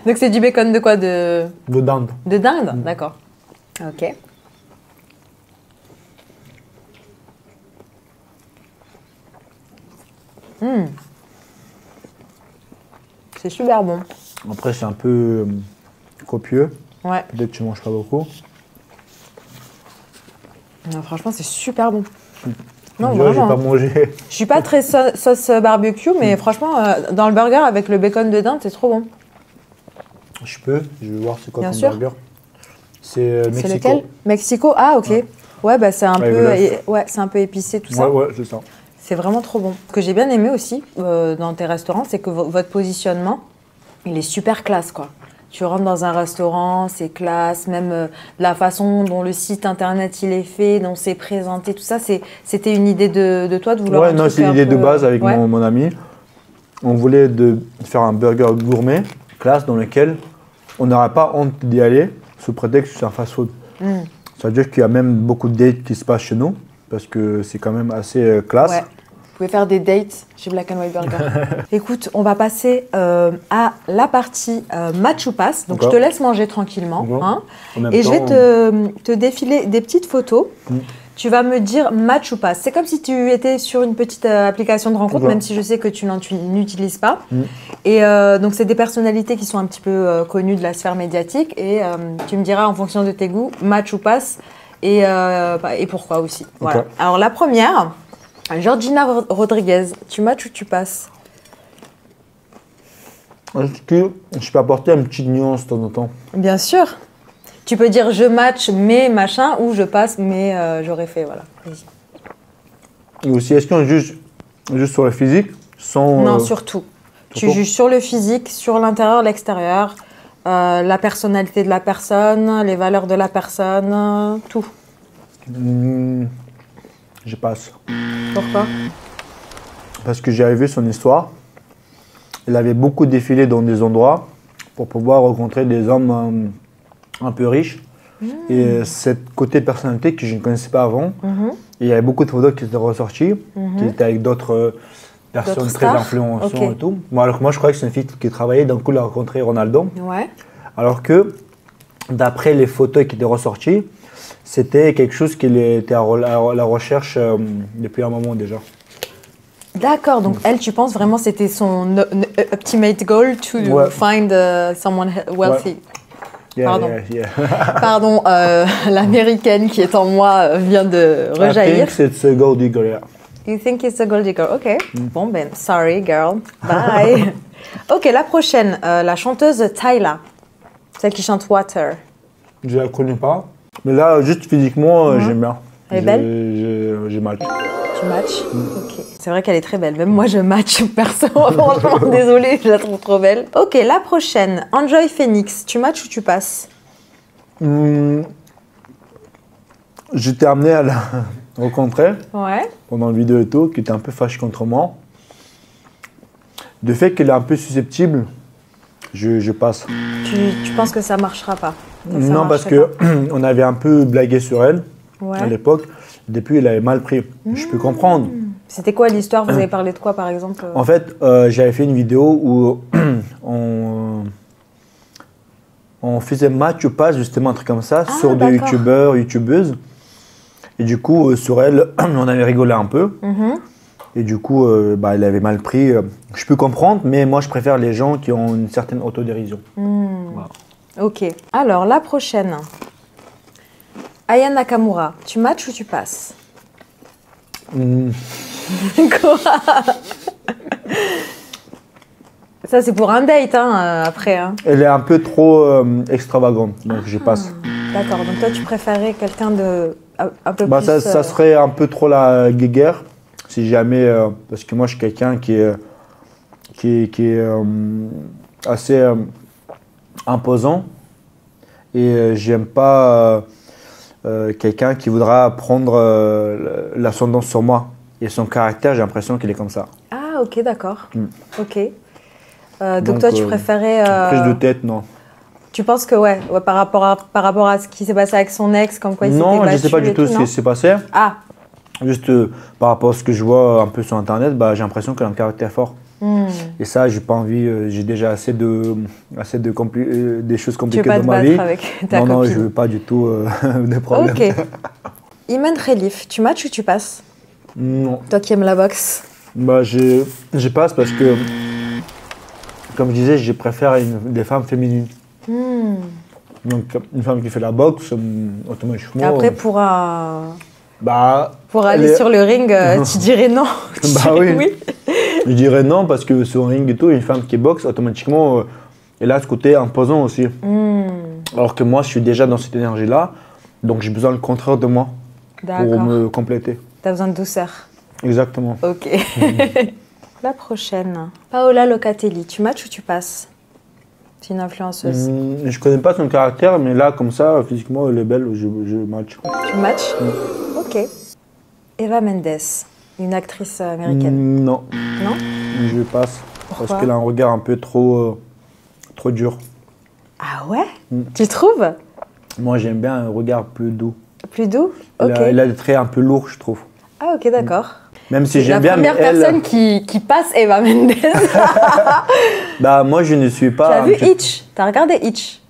Donc c'est du bacon de quoi? De dinde. De dinde, d'accord. Ok. C'est super bon. Après, c'est un peu copieux. Ouais. Peut-être que tu ne manges pas beaucoup. Non, franchement, c'est super bon. Non, je n'ai pas mangé. Je suis pas très sauce barbecue, mais franchement, dans le burger avec le bacon de dinde, c'est trop bon. Je vais voir c'est quoi Bien ton sûr. burger. C'est Mexico. C'est lequel? Mexico, ah ok. Ouais. Ouais, bah c'est un Avec peu, l'œuf. ouais, c'est un peu épicé tout ça. Ouais, c'est ça. C'est vraiment trop bon. Ce que j'ai bien aimé aussi dans tes restaurants, c'est que votre positionnement, il est super classe, quoi. Tu rentres dans un restaurant, c'est classe, même la façon dont le site internet il est fait, dont c'est présenté, tout ça, c'était une idée de toi de vouloir. Ouais, non, c'est une idée de base avec Ouais. mon ami. On voulait faire un burger gourmet, classe, dans lequel on n'aura pas honte d'y aller, sous prétexte que c'est un fast-food. Ça veut dire qu'il y a même beaucoup de dates qui se passent chez nous, parce que c'est quand même assez classe. Ouais. Vous pouvez faire des dates chez Black and White Burger. Écoute, on va passer à la partie match ou passe. Donc, D'accord. je te laisse manger tranquillement. D'accord. Hein, En même et je vais temps, te défiler des petites photos. Tu vas me dire match ou passe. C'est comme si tu étais sur une petite application de rencontre, D'accord. même si je sais que tu n'utilises pas. Et donc, c'est des personnalités qui sont un petit peu connues de la sphère médiatique. Et tu me diras en fonction de tes goûts, match ou passe. Et pourquoi aussi. Voilà. Alors, la première... Georgina Rodriguez, tu matches ou tu passes? est-ce que je peux apporter une petite nuance de temps en temps? Bien sûr. Tu peux dire je match mais machin ou je passe mais j'aurais fait, voilà. Vas-y. Et aussi, est-ce qu'on juge juste sur le physique sans, Non, surtout. Tu surtout juges sur le physique, sur l'intérieur, l'extérieur, la personnalité de la personne, les valeurs de la personne, tout. Je passe. Pourquoi? Parce que j'avais vu son histoire. Elle avait beaucoup défilé dans des endroits pour pouvoir rencontrer des hommes un peu riches. Et cette côté personnalité que je ne connaissais pas avant, et il y avait beaucoup de photos qui étaient ressorties, qui étaient avec d'autres personnes D'autres très stars. influençantes Ok. et tout. Moi, alors que moi, je croyais que c'est une fille qui travaillait, d'un coup, elle a rencontré Ronaldo. Ouais. Alors que, d'après les photos qui étaient ressorties, c'était quelque chose qui était à la recherche depuis un moment déjà. D'accord, donc elle, tu penses vraiment c'était son ultimate goal to Ouais. find someone wealthy. Yeah, Pardon. yeah. Pardon, l'américaine qui est en moi vient de I rejaillir. think it's a gold digger, yeah. You think it's a gold digger? Ok. Bon ben, sorry girl. Bye. Ok, la prochaine, la chanteuse Tyla, celle qui chante Water. Je la connais pas. Mais là, juste physiquement, j'aime bien. Elle est belle? J'ai mal. Tu matches? Ok. C'est vrai qu'elle est très belle. Même moi, je match perso. Franchement, désolée, je la trouve trop belle. Ok, la prochaine, Enjoy Phoenix. Tu matches ou tu passes? J'étais amené à la rencontrer Ouais. pendant la vidéo et tout, qui était un peu fâchée contre moi. De fait qu'elle est un peu susceptible, je passe. Tu penses que ça marchera pas? Ça Non, parce marcherait que on avait un peu blagué sur elle pas. Ouais. à l'époque. Depuis, elle avait mal pris. Je peux comprendre. C'était quoi l'histoire? Vous avez parlé de quoi, par exemple? En fait, j'avais fait une vidéo où on faisait match ou pas, justement, un truc comme ça, Ah, sur des d'accord. youtubeurs, youtubeuses. Et du coup, sur elle, on avait rigolé un peu. Et du coup, elle avait mal pris. Je peux comprendre, mais moi, je préfère les gens qui ont une certaine autodérision. Voilà. Ok. Alors, la prochaine. Aya Nakamura. Tu matches ou tu passes? Quoi? Ça, c'est pour un date, hein, après. Hein. Elle est un peu trop extravagante, donc je passe. D'accord. Donc, toi, tu préférais quelqu'un de un peu plus... Ça serait un peu trop la guéguerre, si jamais, parce que moi je suis quelqu'un qui est assez imposant et j'aime pas quelqu'un qui voudra prendre l'ascendance sur moi. Et son caractère, j'ai l'impression qu'il est comme ça. Ah, ok, d'accord. Ok. Donc, Donc, toi, tu préférais... Prise de tête, non. Tu penses que, ouais, par rapport à ce qui s'est passé avec son ex, comme quoi il s'était Non, je battu ne sais pas et du tout ce non qui s'est passé. Ah, Juste par rapport à ce que je vois un peu sur Internet, j'ai l'impression qu'elle a un caractère fort. Et ça, j'ai pas envie, j'ai déjà des choses tu veux compliquées pas dans te ma battre vie. avec ta Non, copine. je veux pas du tout de problème. Ok. Iman Khelif, tu matches ou tu passes? Non, Toi qui aimes la boxe. je passe parce que, comme je disais, je préfère des femmes féminines. Donc, une femme qui fait la boxe, automatiquement. Après, pour aller elle est- sur le ring, tu dirais non. Tu Bah dirais oui. Je dirais non parce que sur un ring et tout, une femme qui boxe, automatiquement, elle a ce côté imposant aussi. Alors que moi, je suis déjà dans cette énergie-là, donc j'ai besoin le contraire de moi. pour me compléter. Tu as besoin de douceur. Exactement. Ok. La prochaine. Paola Locatelli, tu matches ou tu passes? C'est une influenceuse. Je connais pas son caractère, mais là, comme ça, physiquement, elle est belle, je match. Tu matches? Ok. Eva Mendes, une actrice américaine. Non. Non? Je passe. Pourquoi? Parce qu'elle a un regard un peu trop dur. Ah ouais? Tu trouves? Moi, j'aime bien un regard plus doux. Plus doux? Ok. Elle a des traits un peu lourds, je trouve. Ah ok, d'accord. Même si j'aime bien, mais la première personne qui passe Eva Mendes. Bah, moi, je ne suis pas... Tu as vu Hitch? Tu as regardé Hitch?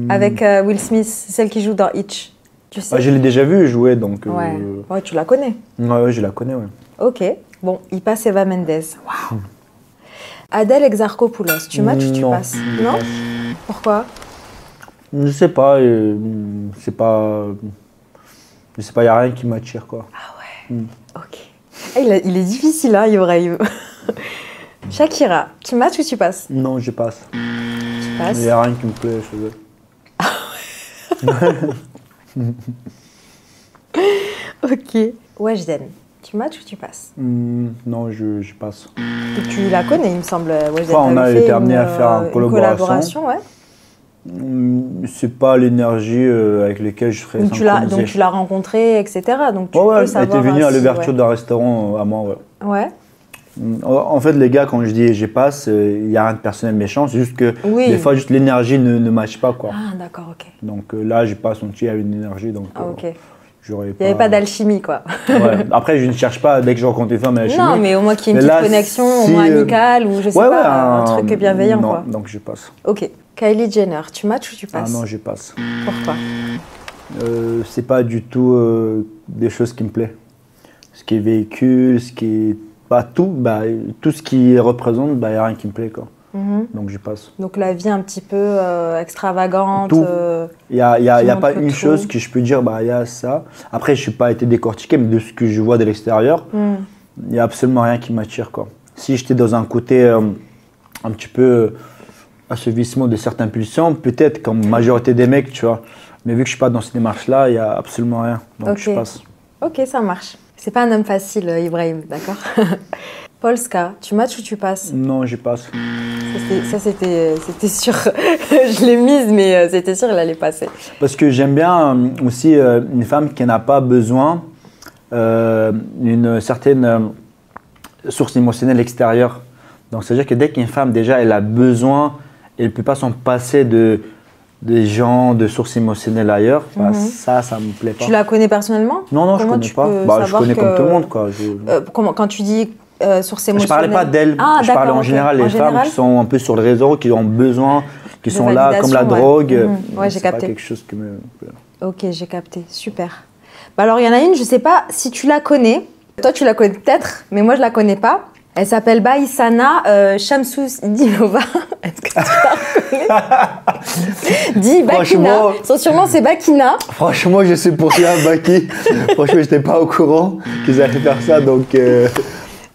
Avec Will Smith, celle qui joue dans Hitch. Tu sais? Je l'ai déjà vu jouer, donc... Ouais, tu la connais. Ouais, je la connais, ouais. Ok. Bon, il passe Eva Mendes. Waouh. Adèle Exarchopoulos, tu matches ou tu passes? Non? Pourquoi? Je sais pas, c'est pas... Je sais pas, il n'y a rien qui m'attire, quoi. Ah ouais. Ok. Ah, il est difficile, hein, Ibrahim. Shakira, tu matches ou tu passes? Non, je passe. Tu passes? Il n'y a rien qui me plaît chez eux. Ok. Weshden, tu matches ou tu passes? Non, je passe. Et tu la connais, il me semble, Weshden. Enfin, on a été amené à faire une collaboration, ouais. C'est pas l'énergie avec laquelle je serais synchronisé. Donc tu l'as rencontré, etc. Donc tu ouais, peux savoir. Elle était venue à l'ouverture d'un restaurant à moi, ouais. Ouais. En fait, les gars, quand je dis je passe, il n'y a rien de personnel méchant, c'est juste que des fois, juste l'énergie ne matche pas, quoi. Ah, d'accord, ok. Donc là, j'ai pas senti qu'il y avait une énergie, donc ok. il n'y avait pas d'alchimie, quoi. Ouais. Après, je ne cherche pas, dès que je rencontre une femme, à l'alchimie. Non, mais au moins qu'il y ait une petite connexion, au moins amicale, ou je sais pas, un truc bienveillant, quoi. Donc je passe. Ok. Kylie Jenner, tu matches ou tu passes? Ah non, je passe. Pourquoi? C'est pas du tout des choses qui me plaisent. Ce qui est véhicule, ce qui est... Bah, tout ce qui représente, il n'y a rien qui me plaît, quoi. Donc je passe. Donc la vie un petit peu extravagante. Tout. Il n'y a pas une chose que je peux dire, il y a ça. Après, je n'ai pas été décortiqué, mais de ce que je vois de l'extérieur, il n'y a absolument rien qui m'attire, quoi. Si j'étais dans un côté un petit peu assouvissement de certaines pulsions, peut-être comme majorité des mecs, tu vois. Mais vu que je ne suis pas dans cette démarche-là, il n'y a absolument rien. Donc je passe. Ok, ça marche. C'est pas un homme facile, Ibrahim, d'accord? Polska, tu matches ou tu passes? Non, je passe. Ça, c'était sûr. Je l'ai mise, mais c'était sûr, elle allait passer. Parce que j'aime bien aussi une femme qui n'a pas besoin d'une certaine source émotionnelle extérieure. Donc, c'est-à-dire que dès qu'une femme, déjà, elle a besoin, elle ne peut pas s'en passer des gens, de sources émotionnelles ailleurs, ça me plaît pas. Tu la connais personnellement? Non, je ne connais pas. Je connais comme tout le monde, quoi. Quand tu dis sources émotionnelles... Je parlais pas d'elle, je parlais en général des femmes qui sont un peu sur le réseau, qui ont besoin, qui sont là comme la drogue. Ouais, j'ai capté. C'est pas quelque chose qui me plaît. Ok, j'ai capté. Super. Alors, il y en a une, je ne sais pas si tu la connais. Toi, tu la connais peut-être, mais moi, je ne la connais pas. Elle s'appelle Baïsana Shamsudinova. Est-ce que tu la reconnais? Dis Bakina. Son surnom, c'est Bakina. Franchement, je sais pour rien, Baki. Franchement, je n'étais pas au courant qu'ils allaient faire ça, donc je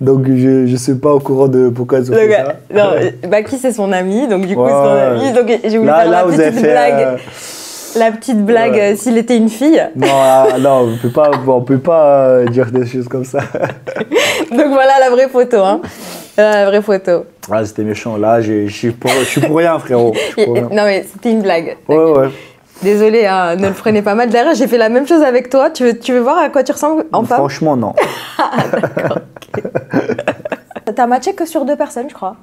ne suis pas au courant de pourquoi ils ont fait ça. Non, Baki, c'est son ami, donc du coup, c'est son ami. Donc, j'ai voulu faire la petite blague. La petite blague, s'il était une fille. Non, on peut pas dire des choses comme ça. Donc voilà la vraie photo, hein. La vraie photo. Ah, c'était méchant. Là, je suis pour rien, frérot. Non, mais c'était une blague. Ouais. Désolée, hein, ne le prenez pas mal. Derrière, j'ai fait la même chose avec toi. Tu veux voir à quoi tu ressembles en femme? Franchement, non. D'accord. T'as matché que sur 2 personnes, je crois.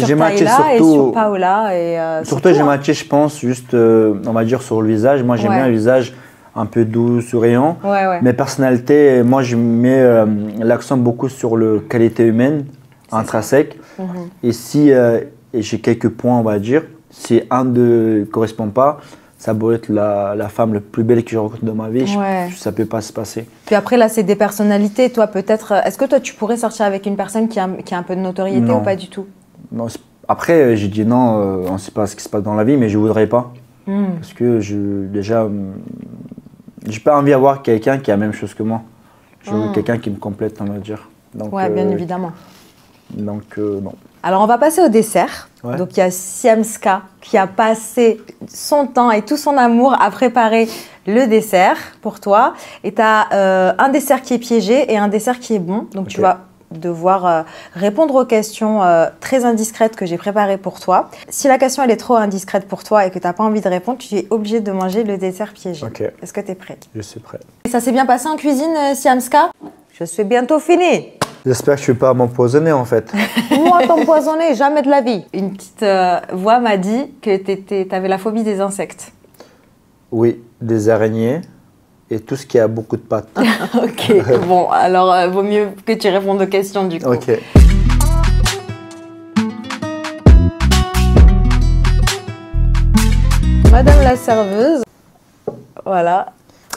J'ai matché surtout et sur Paola. Surtout, j'ai matché, je pense, juste, on va dire, sur le visage. Moi, j'aime bien un visage un peu doux, souriant. Ouais. Mais personnalité, moi, je mets l'accent beaucoup sur la qualité humaine, intrinsèque. Et si j'ai quelques points, on va dire, si un ne correspond pas, ça peut être la femme la plus belle que j'ai rencontrée dans ma vie, ça ne peut pas se passer. Puis après, là, c'est des personnalités. Toi, peut-être, est-ce que toi, tu pourrais sortir avec une personne qui a un peu de notoriété ou pas du tout? Non. Après, j'ai dit non, on ne sait pas ce qui se passe dans la vie, mais je ne voudrais pas. Parce que je n'ai pas envie d'avoir quelqu'un qui a la même chose que moi. Je veux quelqu'un qui me complète, on va dire. Donc, bien évidemment. Donc, non. Alors, on va passer au dessert. Ouais. Donc, il y a Siamska qui a passé son temps et tout son amour à préparer le dessert pour toi. Et tu as un dessert qui est piégé et un dessert qui est bon. Donc, tu vas devoir répondre aux questions très indiscrètes que j'ai préparées pour toi. Si la question elle est trop indiscrète pour toi et que tu n'as pas envie de répondre, tu es obligé de manger le dessert piégé. Est-ce que tu es prêt? Je suis prêt. Et ça s'est bien passé en cuisine, Siamska? Je suis bientôt finie. J'espère que je ne vais pas m'empoisonner en fait. Moi, t'empoisonner, jamais de la vie. Une petite voix m'a dit que tu avais la phobie des insectes. Oui, des araignées et tout ce qui a beaucoup de pattes. Ok, bon, alors vaut mieux que tu répondes aux questions du coup. Ok. Madame la serveuse, voilà.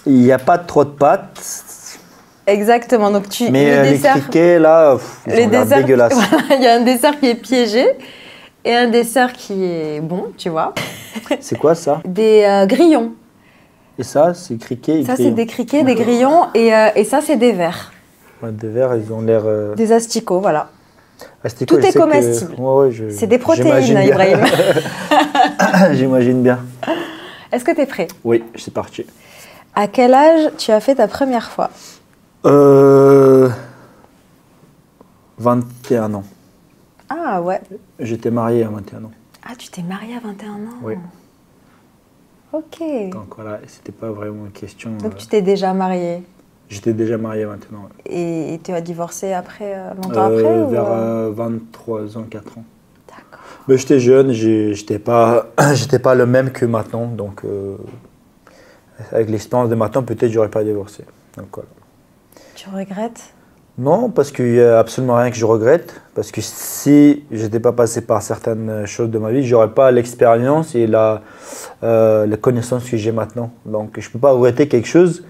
Il n'y a pas trop de pattes. Exactement, donc Mais le les dessert, criquets là, ils ont l'air dégueulasses. Voilà, il y a un dessert qui est piégé et un dessert qui est bon, tu vois. C'est quoi ça? Des grillons. Et ça, c'est criquets et Ça, c'est grillons. des criquets, des grillons et ça, c'est des vers. Ouais, des vers, ils ont l'air... Des asticots, voilà. Asticots, Tout je est sais que- comestible. Ouais, C'est des protéines, j'imagine bien. Ibrahim. J'imagine bien. Est-ce que tu es prêt? Oui, c'est parti. À quel âge tu as fait ta première fois? 21 ans. Ah ouais. J'étais marié à 21 ans. Ah, tu t'es mariée à 21 ans? Oui. Ok. Donc voilà, c'était pas vraiment une question. Donc tu t'es déjà mariée J'étais déjà marié à 21 ans. Ouais. et tu as divorcé après, longtemps après Vers ou... 23 ans, 4 ans. D'accord. Mais j'étais jeune, j'étais pas le même que maintenant. Donc avec l'expérience de maintenant, peut-être j'aurais pas divorcé. Donc voilà. Tu regrettes? Non, parce qu'il n'y a absolument rien que je regrette. Parce que si je n'étais pas passé par certaines choses de ma vie, je n'aurais pas l'expérience et la connaissance que j'ai maintenant. Donc je ne peux pas regretter quelque chose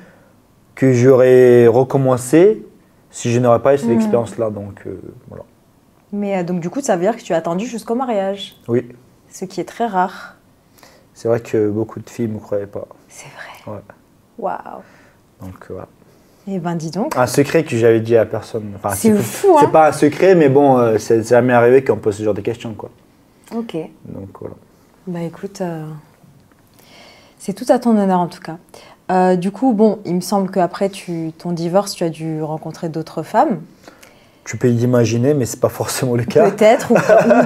que j'aurais recommencé si je n'aurais pas eu cette expérience-là. Donc voilà. Mais donc du coup, ça veut dire que tu as attendu jusqu'au mariage, Oui, ce qui est très rare. c'est vrai que beaucoup de filles ne me croyaient pas. C'est vrai. Ouais. Waouh. Donc voilà. Eh ben dis donc. Un secret que j'avais dit à personne. Enfin, C'est fou, hein. C'est pas un secret, mais bon, c'est jamais arrivé qu'on pose ce genre de questions, quoi. Ok. Donc voilà. Bah écoute, c'est tout à ton honneur en tout cas. Du coup, bon, il me semble qu'après ton divorce, tu as dû rencontrer d'autres femmes. Tu peux l'imaginer, mais c'est pas forcément le cas. Peut-être ou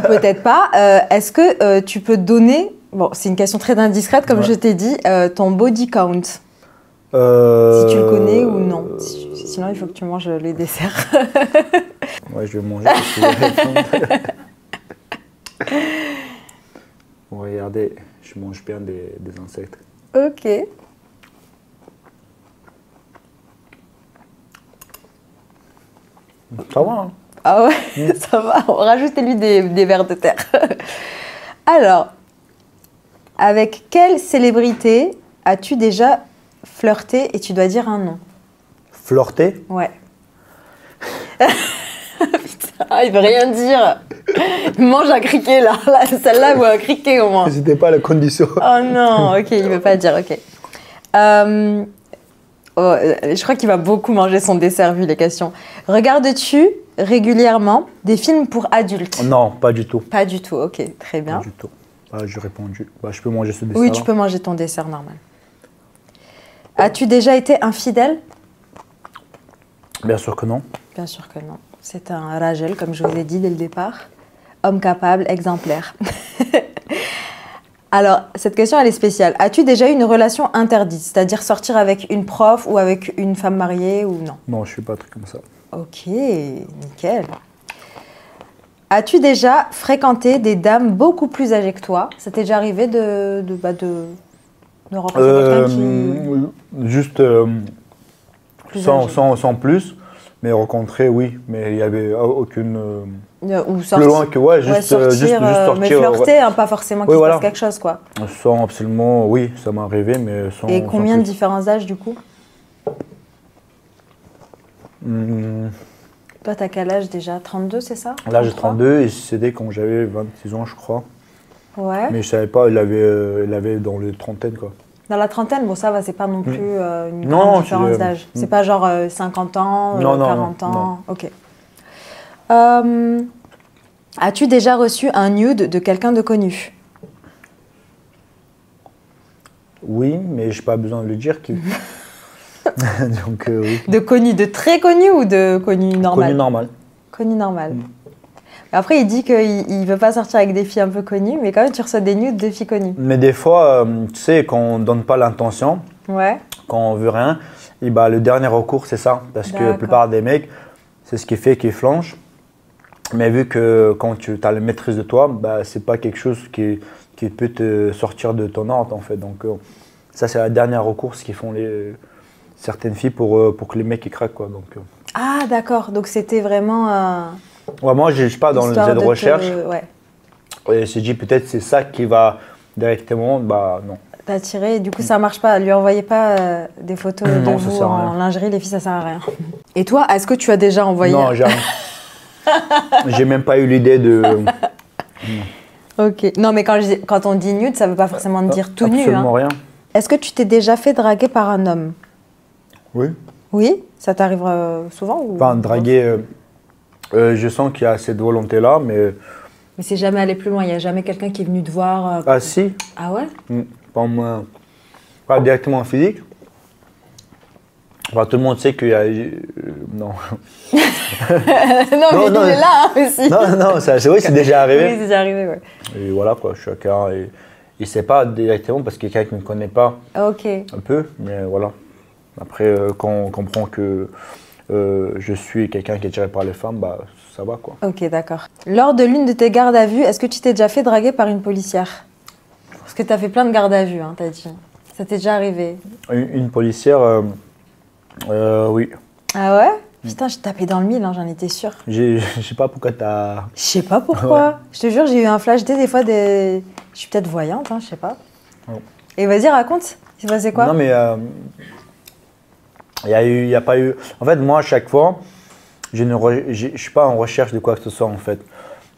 peut-être pas. Est-ce que tu peux donner, bon, c'est une question très indiscrète, comme je t'ai dit, ton body count? Si tu le connais ou non. Sinon, il faut que tu manges les desserts. Ouais, je vais manger. Parce que je vais répondre. Bon, regardez, je mange bien des insectes. Ok. Ça va, hein? Ah ouais, ça va. Rajoutez-lui des vers de terre. Alors, avec quelle célébrité as-tu déjà flirté et tu dois dire un nom? Flirter? Ouais. Putain, il veut rien dire. Il mange un criquet là. Celle-là ou un criquet au moins. C'était pas la condition. Oh non, ok, il veut pas dire, ok. Je crois qu'il va beaucoup manger son dessert vu les questions. Regardes-tu régulièrement des films pour adultes? Non, pas du tout. Pas du tout, ok, très bien. Pas du tout. Bah, j'ai répondu. Bah, je peux manger ce dessert. Oui, tu peux manger ton dessert normal. As-tu déjà été infidèle? Bien sûr que non. Bien sûr que non. C'est un Rajel, comme je vous ai dit dès le départ. Homme capable, exemplaire. Alors, cette question, elle est spéciale. As-tu déjà eu une relation interdite? C'est-à-dire sortir avec une prof ou avec une femme mariée ou non? Non, je suis pas un truc comme ça. Ok, nickel. As-tu déjà fréquenté des dames beaucoup plus âgées que toi? Ça t'est déjà arrivé de rencontrer quelqu'un qui... Juste Plus sans plus, mais rencontrer, oui. Mais il n'y avait aucune... ou plus loin que, ouais, juste sortir. Mais flirter, hein, pas forcément qu'il se passe quelque chose, quoi. Sans absolument, oui, ça m'est arrivé, mais sans... Et combien sans de plus. différences d'âge, du coup? Toi, t'as quel âge déjà? 32, c'est ça? Là, j'ai 32 et c'était quand j'avais 26 ans, je crois. Ouais. Mais je savais pas, il avait dans les trentaines, quoi. Dans la trentaine, bon, ça va, c'est pas non plus une Non, grande différence d'âge. C'est pas genre 50 ans, Non, 40 ans. non. Ok. As-tu déjà reçu un nude de quelqu'un de connu? Oui, mais j'ai pas besoin de le dire. Donc, oui. De connu, de très connu ou de connu normal? Connu normal. Connu normal. Après, il dit qu'il ne veut pas sortir avec des filles un peu connues, mais quand même, tu reçois des nudes de filles connues. Mais des fois, tu sais, quand on donne pas l'intention, Ouais. quand on veut rien, et bah, le dernier recours, c'est ça. Parce que la plupart des mecs, c'est ce qui fait qu'ils flanchent. Mais vu que quand tu as la maîtrise de toi, bah, c'est pas quelque chose qui peut te sortir de ton ordre, en fait. Donc, ça, c'est la dernière recours, ce qu'ils font certaines filles pour que les mecs ils craquent, quoi. Donc, Ah, d'accord. Donc, c'était vraiment... ouais, moi, je ne suis pas dans les de recherche. Ouais. Et je dis peut-être c'est ça qui va directement, bah non. T'as tiré, du coup ça marche pas. Lui envoyez pas des photos de Non, ça vous sert à en rien. lingerie, les filles ça sert à rien. Et toi, est-ce que tu as déjà envoyé? Non, jamais. J'ai même pas eu l'idée de. Ok. Non, mais quand on dit nude, ça veut pas forcément dire tout nu. Absolument rien. Est-ce que tu t'es déjà fait draguer par un homme? Oui. Oui? Ça t'arrive souvent ou... Enfin, draguer, je sens qu'il y a cette volonté-là, mais. Mais c'est jamais allé plus loin. Il y a jamais quelqu'un qui est venu te voir. Ah si. Ah ouais? Pas moi. Pas directement en physique. Enfin, tout le monde sait qu'il y a. Non. Non, mais non, il est là hein, aussi. Non, c'est vrai, c'est déjà arrivé. Oui, c'est déjà arrivé, ouais. Et voilà, quoi, chacun. Il ne sait pas directement parce qu'il y a quelqu'un qui ne me connaît pas Ok. un peu, mais voilà. Après, quand on comprend que je suis quelqu'un qui est attiré par les femmes, bah, ça va, quoi. Ok, d'accord. Lors de l'une de tes gardes à vue, est-ce que tu t'es déjà fait draguer par une policière? Parce que tu as fait plein de gardes à vue, hein, t'as dit. Ça t'est déjà arrivé? Une policière, oui. Ah ouais? Putain, je tapais dans le mille, hein, j'en étais sûre. Je sais pas pourquoi t'as. Je sais pas pourquoi. Je te jure, j'ai eu un flash des fois des... Je suis peut-être voyante, hein, je sais pas. Oh. Et vas-y, raconte. Il s'est passé quoi? Non, mais il y a pas eu. En fait, moi, à chaque fois, je suis pas en recherche de quoi que ce soit, en fait.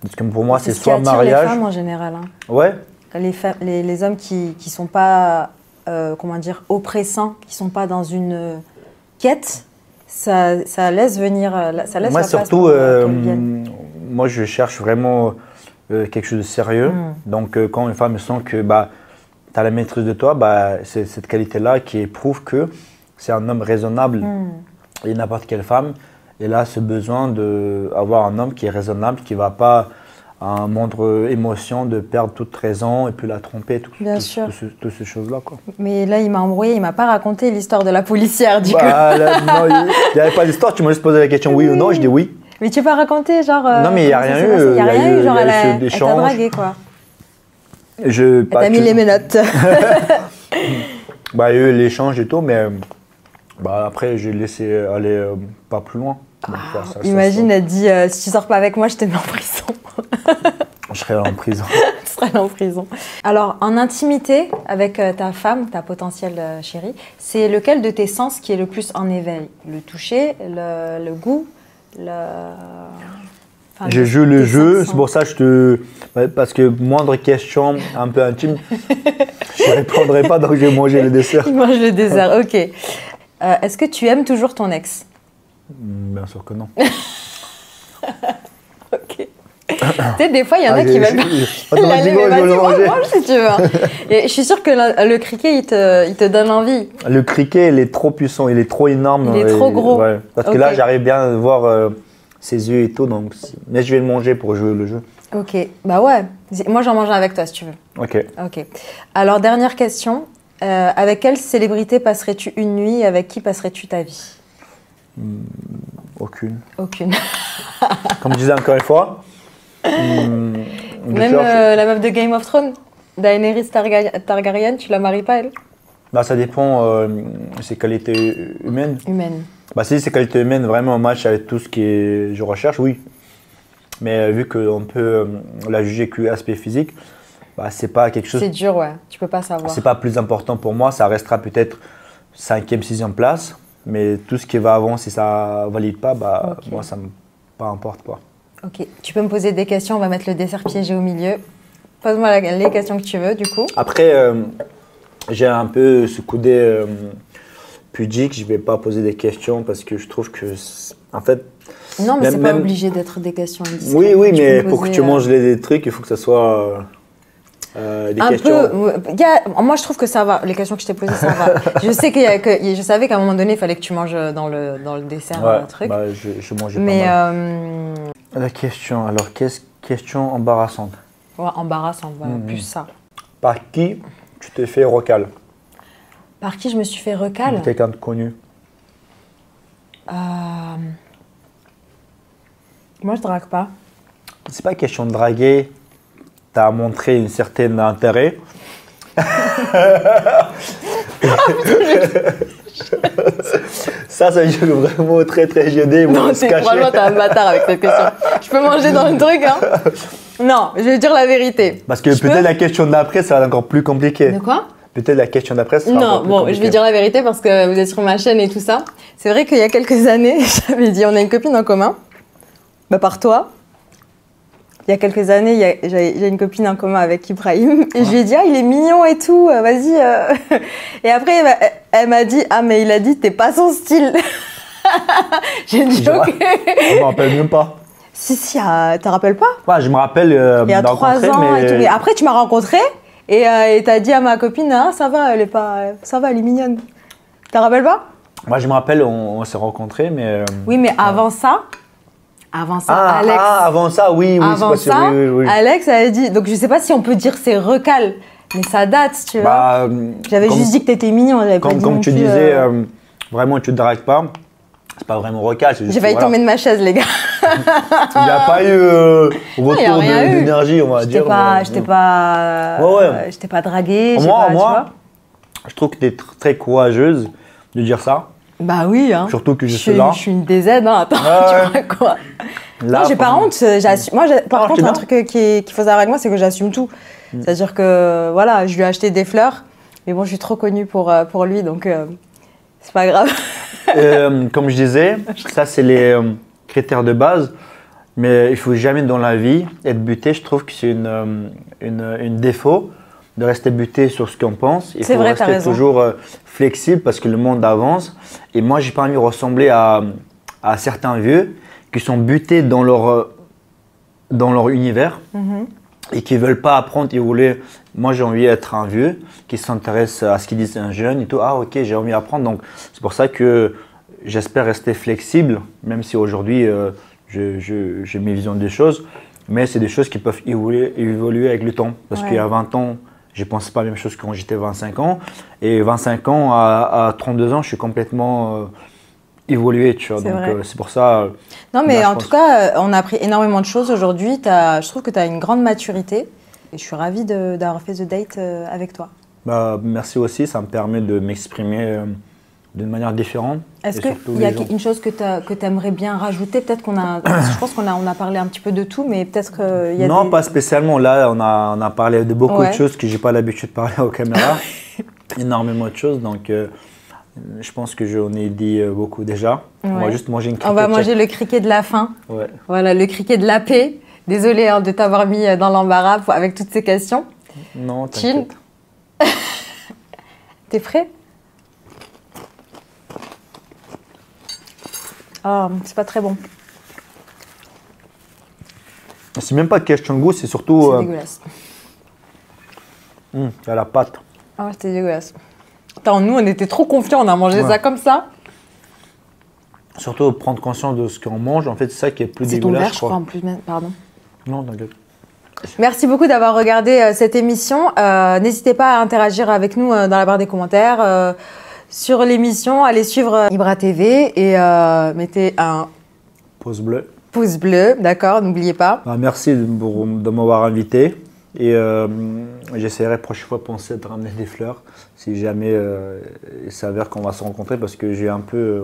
Parce que pour moi, c'est ce qui soit attire mariage. les femmes en général. Hein. Ouais. Les hommes qui sont pas, comment dire, oppressants, qui sont pas dans une quête, ça laisse venir, ça laisse Moi, la place surtout, pour qu'elles viennent. moi, je cherche vraiment quelque chose de sérieux. Donc, quand une femme sent que bah, tu as la maîtrise de toi, bah, c'est cette qualité-là qui prouve que c'est un homme raisonnable. Et n'importe quelle femme, elle a ce besoin d'avoir un homme qui est raisonnable, qui ne va pas à un moindre émotion de perdre toute raison et puis la tromper, toutes ces choses-là, quoi. Mais là, il m'a embrouillé, il m'a pas raconté l'histoire de la policière, du coup. Là, non, il n'y avait pas d'histoire, tu m'as juste posé la question oui ou non, je dis oui. Mais tu peux pas raconter, genre... non, mais il n'y a rien eu. Il n'y a rien eu, genre elle t'a dragué, quoi. Elle t'a mis les menottes. Bah, il y a eu l'échange et tout, mais bah, après, j'ai laissé aller pas plus loin. Donc, Imagine, elle dit si tu sors pas avec moi, je te mets en prison. Je serai en prison. Tu seras allé en prison. Alors, en intimité avec ta femme, ta potentielle chérie, c'est lequel de tes sens qui est le plus en éveil? Le toucher, le goût, Enfin, je joue le jeu, c'est pour ça que parce que moindre question un peu intime, je ne répondrai pas, donc je vais manger le dessert. Il mange le dessert, ok. Est-ce que tu aimes toujours ton ex? Bien sûr que non. Ok. Tu sais, des fois, il y en a qui veulent automatiquement, je vais le manger. Mange si tu veux. Et je suis sûre que le criquet, il te donne envie. Le criquet, il est trop puissant, il est trop énorme. Il est trop gros. Ouais. Parce que là, j'arrive bien à voir ses yeux et tout, donc... mais je vais le manger pour jouer le jeu. Ok, bah ouais. Moi, j'en mange avec toi, si tu veux. Ok. Ok. Alors, dernière question. Avec quelle célébrité passerais-tu une nuit et avec qui passerais-tu ta vie? Aucune. Aucune. Comme je disais encore une fois. Même la meuf de Game of Thrones, Daenerys Targaryen, tu la maries pas, elle? Bah, ça dépend ses qualités humaines. Humaine. Bah, si ses qualités humaines vraiment en match avec tout ce que je recherche, oui. Mais vu qu'on peut la juger que aspect physique, bah, c'est pas quelque chose. C'est dur, ouais. Tu peux pas savoir. C'est pas plus important pour moi. Ça restera peut-être 5e, 6e place. Mais tout ce qui va avant, si ça valide pas, bah, Okay. moi, ça me pas importe, quoi. Ok. Tu peux me poser des questions. On va mettre le dessert piégé au milieu. Pose-moi les questions que tu veux, du coup. Après, j'ai un peu ce côté pudique. Je vais pas poser des questions parce que je trouve que, en fait. Non, mais c'est pas obligé d'être des questions indiscrètes. Oui, mais pour que tu manges des trucs, il faut que ça soit Des Un questions. peu. Moi, je trouve que ça va. Les questions que je t'ai posées, ça va. Je sais je savais qu'à un moment donné, il fallait que tu manges dans le dessert Ouais, un truc. bah, je mangeais Mais pas mal. La question, alors, question embarrassante. ouais, embarrassant, voilà, plus ça. Par qui tu t'es fait recal? Par qui je me suis fait recal? Quelqu'un de connu. Moi, je drague pas. C'est pas question de draguer. Tu as montré une certaine intérêt. Ça veut dire vraiment très très gêné. Non, franchement, t'es un bâtard avec cette question. Je peux manger dans le truc, hein? Non, je vais dire la vérité. Parce que peut-être la question d'après, ça va être encore plus compliqué. De quoi? Peut-être la question d'après, ça sera Non, encore plus bon, compliqué. je vais dire la vérité parce que vous êtes sur ma chaîne et tout ça. C'est vrai qu'il y a quelques années, j'avais dit, on a une copine en commun. Bah, par toi. Il y a quelques années, j'ai une copine en commun avec Ibrahim. Et je lui ai dit, ah, il est mignon et tout, vas-y. Et après, elle m'a dit, ah, mais il a dit, t'es pas son style. J'ai dit, ok. Je me rappelle même pas. Si, t'en rappelles pas? Ouais, je me rappelle Il y a 3 ans et tout. Mais après, tu m'as rencontré et t'as dit à ma copine, ah, ça va, elle est mignonne. T'en rappelles pas? Moi, je me rappelle, on s'est rencontrés, mais... Oui, mais avant ça, Alex. Avant ça, oui, Avant c'est possible. ça, Oui. Alex avait dit. Donc je sais pas si on peut dire c'est recal, mais ça date, tu vois. Bah, J'avais juste dit que t'étais mignon. J'avais pas dit comme non tu plus, disais, vraiment, tu te dragues pas. C'est pas vraiment recal. J'ai failli tomber de ma chaise, les gars. Il n'y a pas eu retour d'énergie, on va dire. J'étais pas draguée. Moi, je trouve que tu es très courageuse de dire ça. Bah oui, hein. Surtout que je suis là. Je suis une DZ, hein. Attends, tu vois quoi? Là, non, j'ai pas honte. Moi, par contre, un truc qu'il faut savoir avec moi, c'est que j'assume tout. C'est-à-dire que, voilà, je lui ai acheté des fleurs. Mais bon, je suis trop connue pour lui, donc c'est pas grave. Comme je disais, ça, c'est les critères de base. Mais il faut jamais dans la vie être buté. Je trouve que c'est une défaut de rester buté sur ce qu'on pense. Il faut rester toujours flexible parce que le monde avance. Et moi, j'ai pas envie de ressembler à certains vieux qui sont butés dans leur univers et qui ne veulent pas apprendre, évoluer. Moi, j'ai envie d'être un vieux qui s'intéresse à ce qu'ils disent un jeune et tout. Ah, ok, j'ai envie d'apprendre. Donc, c'est pour ça que j'espère rester flexible, même si aujourd'hui, j'ai mes visions des choses. Mais c'est des choses qui peuvent évoluer avec le temps. Parce qu'il y a 20 ans, je ne pensais pas la même chose que quand j'étais 25 ans. Et 25 ans à 32 ans, je suis complètement évolué, tu vois. Donc, c'est pour ça… Non, mais en tout cas, on a appris énormément de choses aujourd'hui. Je trouve que tu as une grande maturité. Et je suis ravie d'avoir fait The Date avec toi. Bah, merci aussi, ça me permet de m'exprimer d'une manière différente. Est-ce qu'il y a une chose que tu aimerais bien rajouter? Peut-être je pense qu'on a parlé un petit peu de tout, mais peut-être qu'il y a Non, pas spécialement. Là, on a parlé de beaucoup de choses que je n'ai pas l'habitude de parler aux caméras. Énormément de choses, donc je pense que j'en ai dit beaucoup déjà. Ouais. On va juste manger une cricket. On va manger le cricket de la faim. Ouais. Voilà, le cricket de la paix. Désolée de t'avoir mis dans l'embarras avec toutes ces questions. Non, t'inquiète. T'es prêt? Oh, c'est pas très bon. C'est même pas de question de goût, c'est surtout… C'est dégueulasse. À la pâte. Ah, c'était dégueulasse. Attends, nous, on était trop confiants, on a mangé ça comme ça. Surtout prendre conscience de ce qu'on mange, en fait, c'est ça qui est plus dégueulasse. C'est ton verre, je crois, en plus. Pardon. Non, t'inquiète. Merci beaucoup d'avoir regardé cette émission. N'hésitez pas à interagir avec nous dans la barre des commentaires. Sur l'émission, allez suivre Ibra TV et mettez un pouce bleu. Pouce bleu, d'accord, n'oubliez pas. Merci de m'avoir invité. Et j'essaierai la prochaine fois de penser à te ramener des fleurs si jamais il s'avère qu'on va se rencontrer parce que j'ai un peu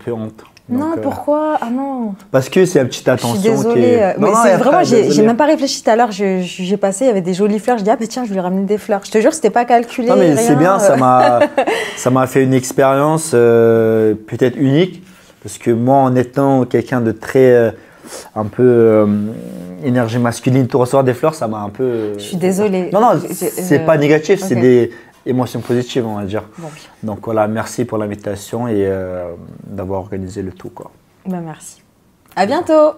honte. Non, donc, pourquoi? Ah non. Parce que c'est la petite attention. Je suis désolée. Mais c'est vraiment, j'ai même pas réfléchi tout à l'heure. J'ai passé, il y avait des jolies fleurs. Je dis, ah, bah, tiens, je vais lui ramener des fleurs. Je te jure, c'était pas calculé. Non, mais c'est bien, ça m'a fait une expérience peut-être unique. Parce que moi, en étant quelqu'un de très. Un peu énergie masculine, tout recevoir des fleurs, ça m'a un peu… Je suis désolée. Non, c'est pas négatif, c'est des émotions positives, on va dire. Bon. Donc voilà, merci pour l'invitation et d'avoir organisé le tout, quoi. Ben, merci. À bientôt.